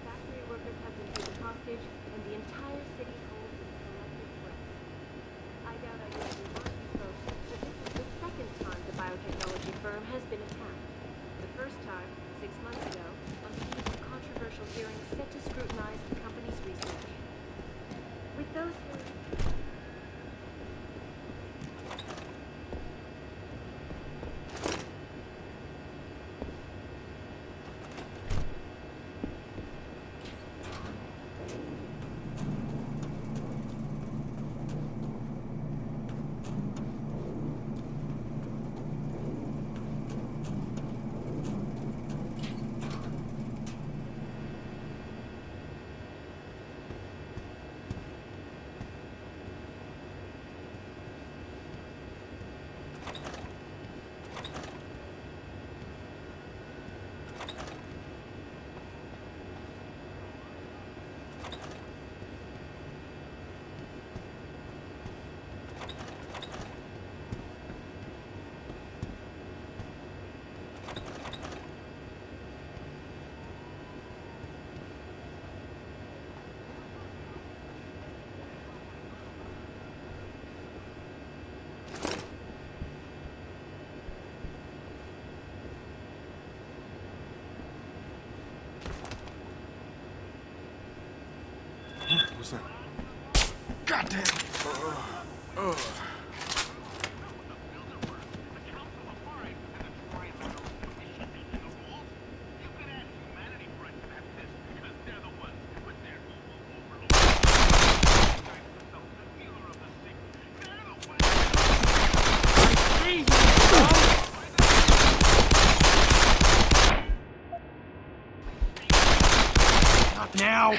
Factory workers have been taken hostage, and the entire city holds its collective breath. I doubt I need to remind you folks that this is the second time the biotechnology firm has been attacked. The first time, 6 months ago, on the eve of controversial hearings set to scrutinize the company's research. With those hearings... What's that? Goddamn! Not now!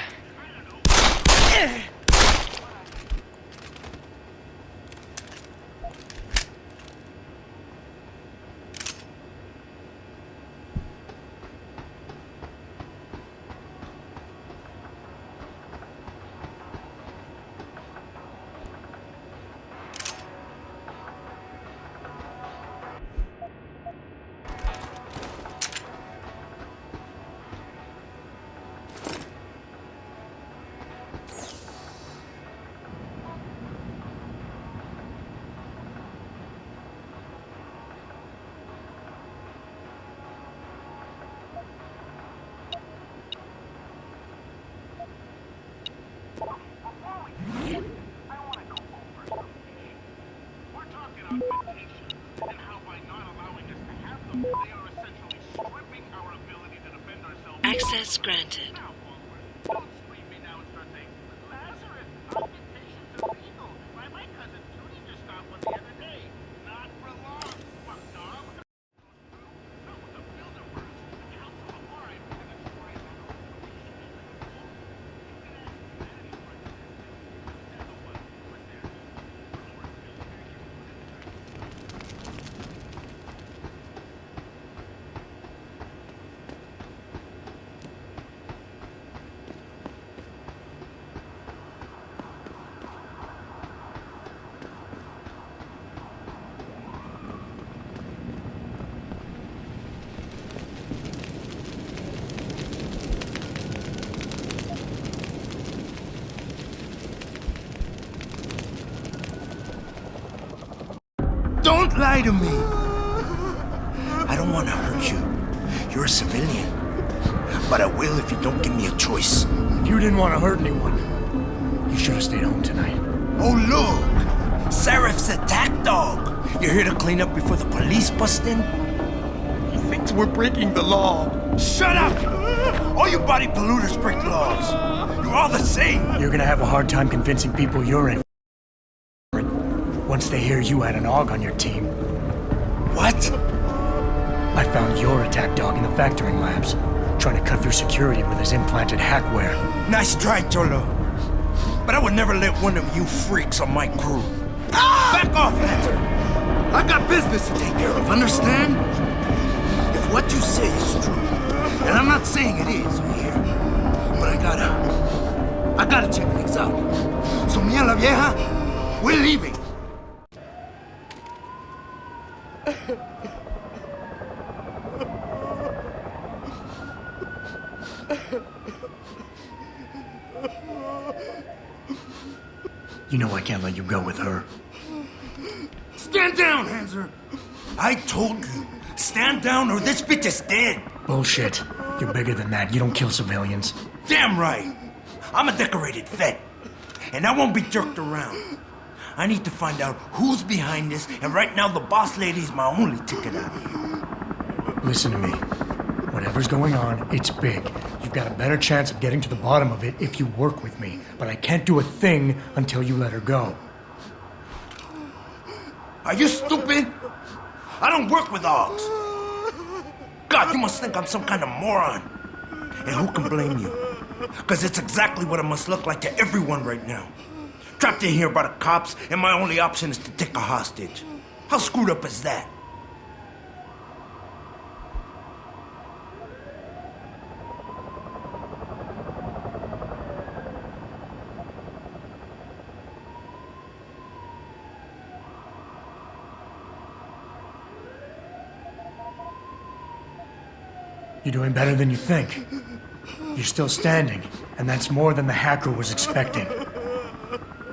Access granted. Don't lie to me. I don't want to hurt you. You're a civilian. But I will if you don't give me a choice. If you didn't want to hurt anyone, you should have stayed home tonight. Oh, look! Seraph's attack dog! You're here to clean up before the police bust in? He thinks we're breaking the law. Shut up! All you body polluters break laws. You're all the same. You're gonna have a hard time convincing people you're in once they hear you had an AUG on your team. What? I found your attack dog in the factoring labs, trying to cut through security with his implanted hackware. Nice try, Cholo. But I would never let one of you freaks on my crew. Back off, Hunter! I got business to take care of, understand? If what you say is true, and I'm not saying it is here, but I gotta check things out. So me and la vieja, we're leaving. You know I can't let you go with her. Stand down, Hanser! I told you, stand down or this bitch is dead. Bullshit. You're bigger than that. You don't kill civilians. Damn right. I'm a decorated vet, and I won't be jerked around. I need to find out who's behind this, and right now the boss lady's my only ticket out of here. Listen to me. Whatever's going on, it's big. You've got a better chance of getting to the bottom of it if you work with me. But I can't do a thing until you let her go. Are you stupid? I don't work with AUGs. God, you must think I'm some kind of moron. And who can blame you? Because it's exactly what it must look like to everyone right now. Trapped in here by the cops, and my only option is to take a hostage. How screwed up is that? You're doing better than you think. You're still standing, and that's more than the hacker was expecting.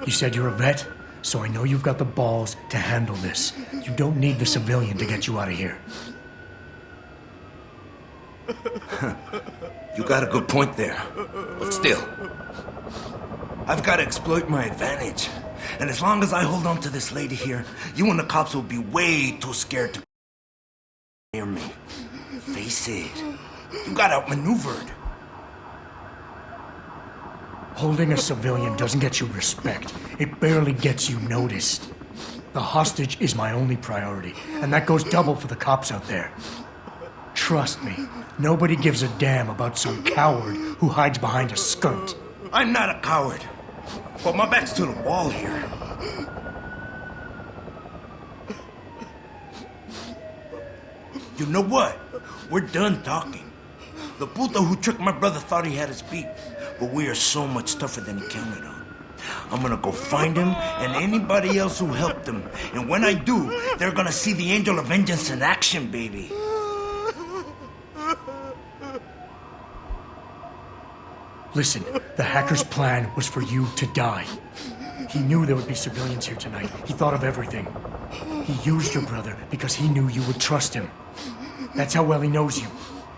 You said you're a vet, so I know you've got the balls to handle this. You don't need the civilian to get you out of here. You got a good point there. But still, I've got to exploit my advantage. And as long as I hold on to this lady here, you and the cops will be way too scared to near me. Face it, you got outmaneuvered. Holding a civilian doesn't get you respect. It barely gets you noticed. The hostage is my only priority, and that goes double for the cops out there. Trust me, nobody gives a damn about some coward who hides behind a skirt. I'm not a coward, but my back's to the wall here. You know what? We're done talking. The puto who tricked my brother thought he had us beat, but we are so much tougher than he counted on. I'm gonna go find him and anybody else who helped him. And when I do, they're gonna see the Angel of Vengeance in action, baby. Listen, the hacker's plan was for you to die. He knew there would be civilians here tonight. He thought of everything. He used your brother because he knew you would trust him. That's how well he knows you.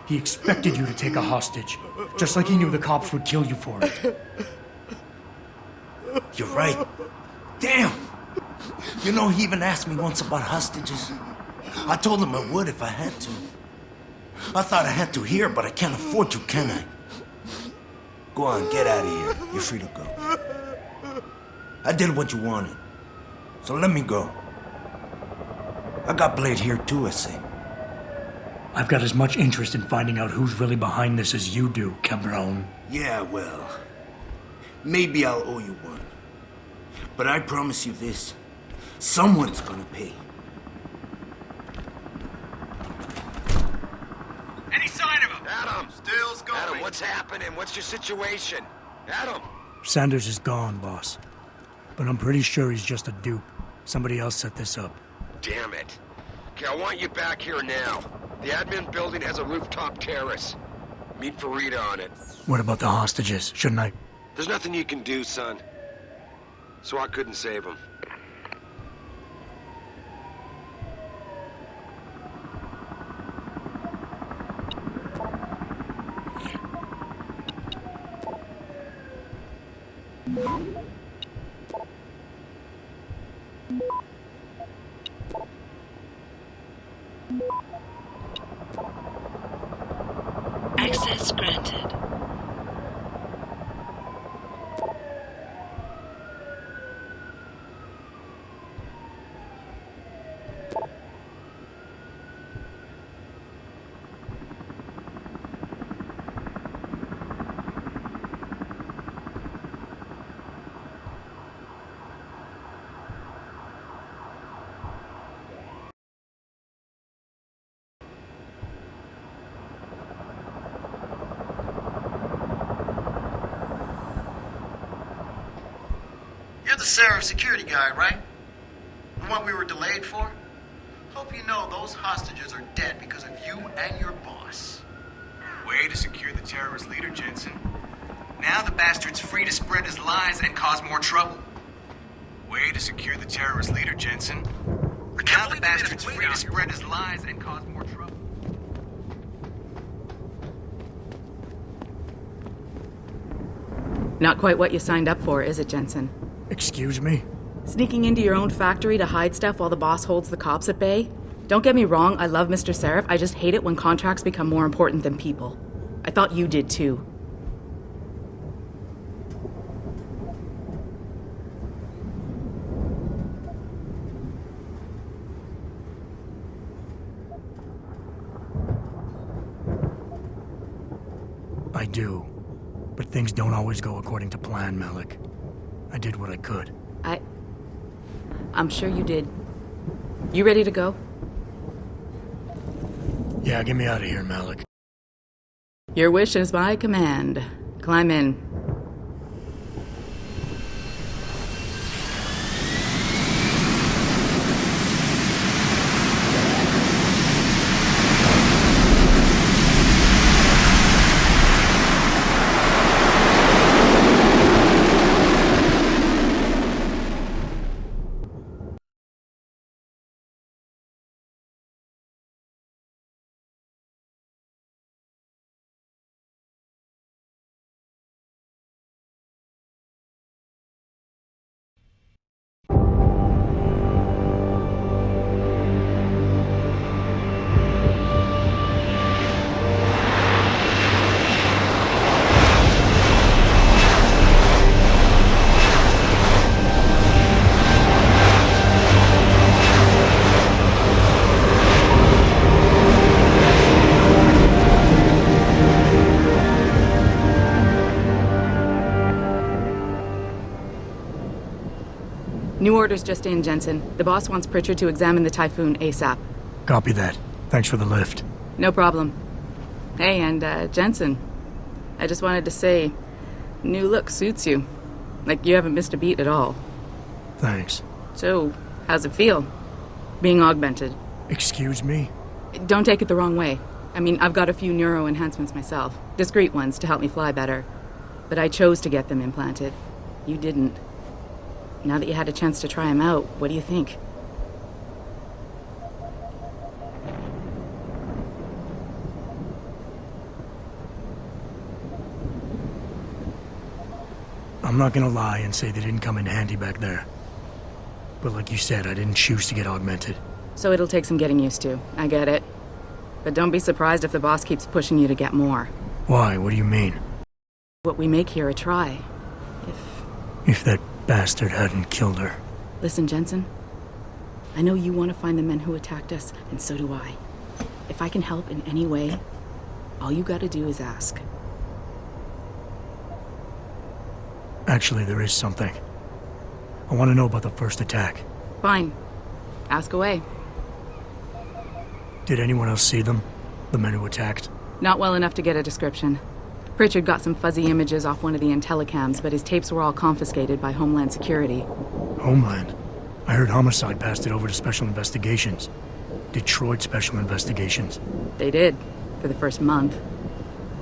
He expected you to take a hostage, just like he knew the cops would kill you for it. You're right. Damn! You know, he even asked me once about hostages. I told him I would if I had to. I thought I had to here, but I can't afford to, can I? Go on, get out of here. You're free to go. I did what you wanted, so let me go. I got Blade here too, I say. I've got as much interest in finding out who's really behind this as you do, Cabron. Yeah, well, maybe I'll owe you one. But I promise you this, someone's gonna pay. Any sign of him? Adam, still's going. Adam, what's happening? What's your situation? Adam! Sanders is gone, boss. But I'm pretty sure he's just a dupe. Somebody else set this up. Damn it. Okay, I want you back here now. The admin building has a rooftop terrace. Meet Farida on it. What about the hostages? Shouldn't I? There's nothing you can do, son. So I couldn't save them. Access granted. You're the Seraph security guy, right? The one we were delayed for? Hope you know those hostages are dead because of you and your boss. Way to secure the terrorist leader, Jensen. Now the bastard's free to spread his lies and cause more trouble. Way to secure the terrorist leader, Jensen. Now the bastard's free to spread his lies and cause more trouble. Not quite what you signed up for, is it, Jensen? Excuse me? Sneaking into your own factory to hide stuff while the boss holds the cops at bay? Don't get me wrong, I love Mr. Seraph. I just hate it when contracts become more important than people. I thought you did too. I do. But things don't always go according to plan, Malik. I did what I could. I'm sure you did. You ready to go? Yeah, get me out of here, Malik. Your wish is my command. Climb in. New orders just in, Jensen. The boss wants Pritchard to examine the Typhoon ASAP. Copy that. Thanks for the lift. No problem. Hey, and Jensen, I just wanted to say, new look suits you. Like you haven't missed a beat at all. Thanks. So, how's it feel, being augmented? Excuse me? Don't take it the wrong way. I mean, I've got a few neuro enhancements myself. Discreet ones to help me fly better. But I chose to get them implanted. You didn't. Now that you had a chance to try them out, what do you think? I'm not gonna lie and say they didn't come in handy back there. But like you said, I didn't choose to get augmented. So it'll take some getting used to. I get it. But don't be surprised if the boss keeps pushing you to get more. Why? What do you mean? What we make here a try. If that bastard hadn't killed her. Listen, Jensen. I know you want to find the men who attacked us, and so do I. If I can help in any way, all you gotta do is ask. Actually, there is something. I want to know about the first attack. Fine. Ask away. Did anyone else see them? The men who attacked? Not well enough to get a description. Pritchard got some fuzzy images off one of the Intellicams, but his tapes were all confiscated by Homeland Security. Homeland? I heard Homicide passed it over to Special Investigations. Detroit Special Investigations. They did, for the first month.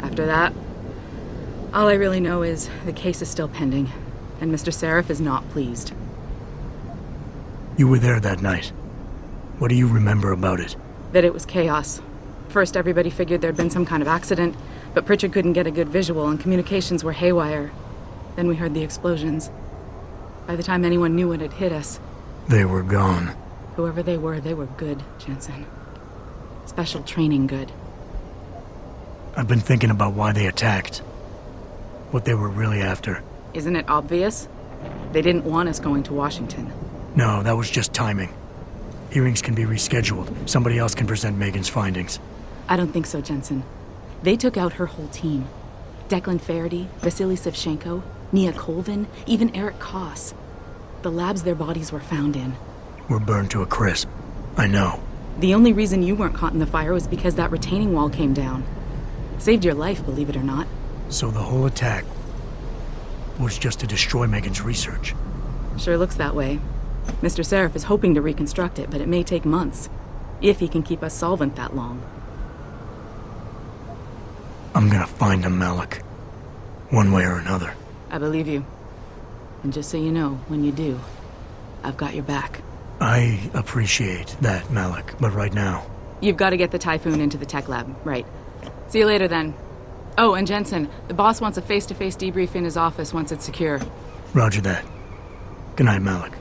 After that, all I really know is the case is still pending, and Mr. Seraph is not pleased. You were there that night. What do you remember about it? That it was chaos. First, everybody figured there'd been some kind of accident, but Pritchard couldn't get a good visual and communications were haywire. Then we heard the explosions. By the time anyone knew what had hit us... They were gone. Whoever they were good, Jensen. Special training good. I've been thinking about why they attacked. What they were really after. Isn't it obvious? They didn't want us going to Washington. No, that was just timing. Hearings can be rescheduled. Somebody else can present Megan's findings. I don't think so, Jensen. They took out her whole team. Declan Faraday, Vasily Savchenko, Nia Colvin, even Eric Koss. The labs their bodies were found in. We're burned to a crisp. I know. The only reason you weren't caught in the fire was because that retaining wall came down. Saved your life, believe it or not. So the whole attack was just to destroy Megan's research. Sure looks that way. Mr. Seraph is hoping to reconstruct it, but it may take months. If he can keep us solvent that long. I'm gonna find him, Malik. One way or another. I believe you. And just so you know, when you do, I've got your back. I appreciate that, Malik, but right now... You've got to get the Typhoon into the tech lab, right. See you later, then. Oh, and Jensen, the boss wants a face-to-face debrief in his office once it's secure. Roger that. Good night, Malik.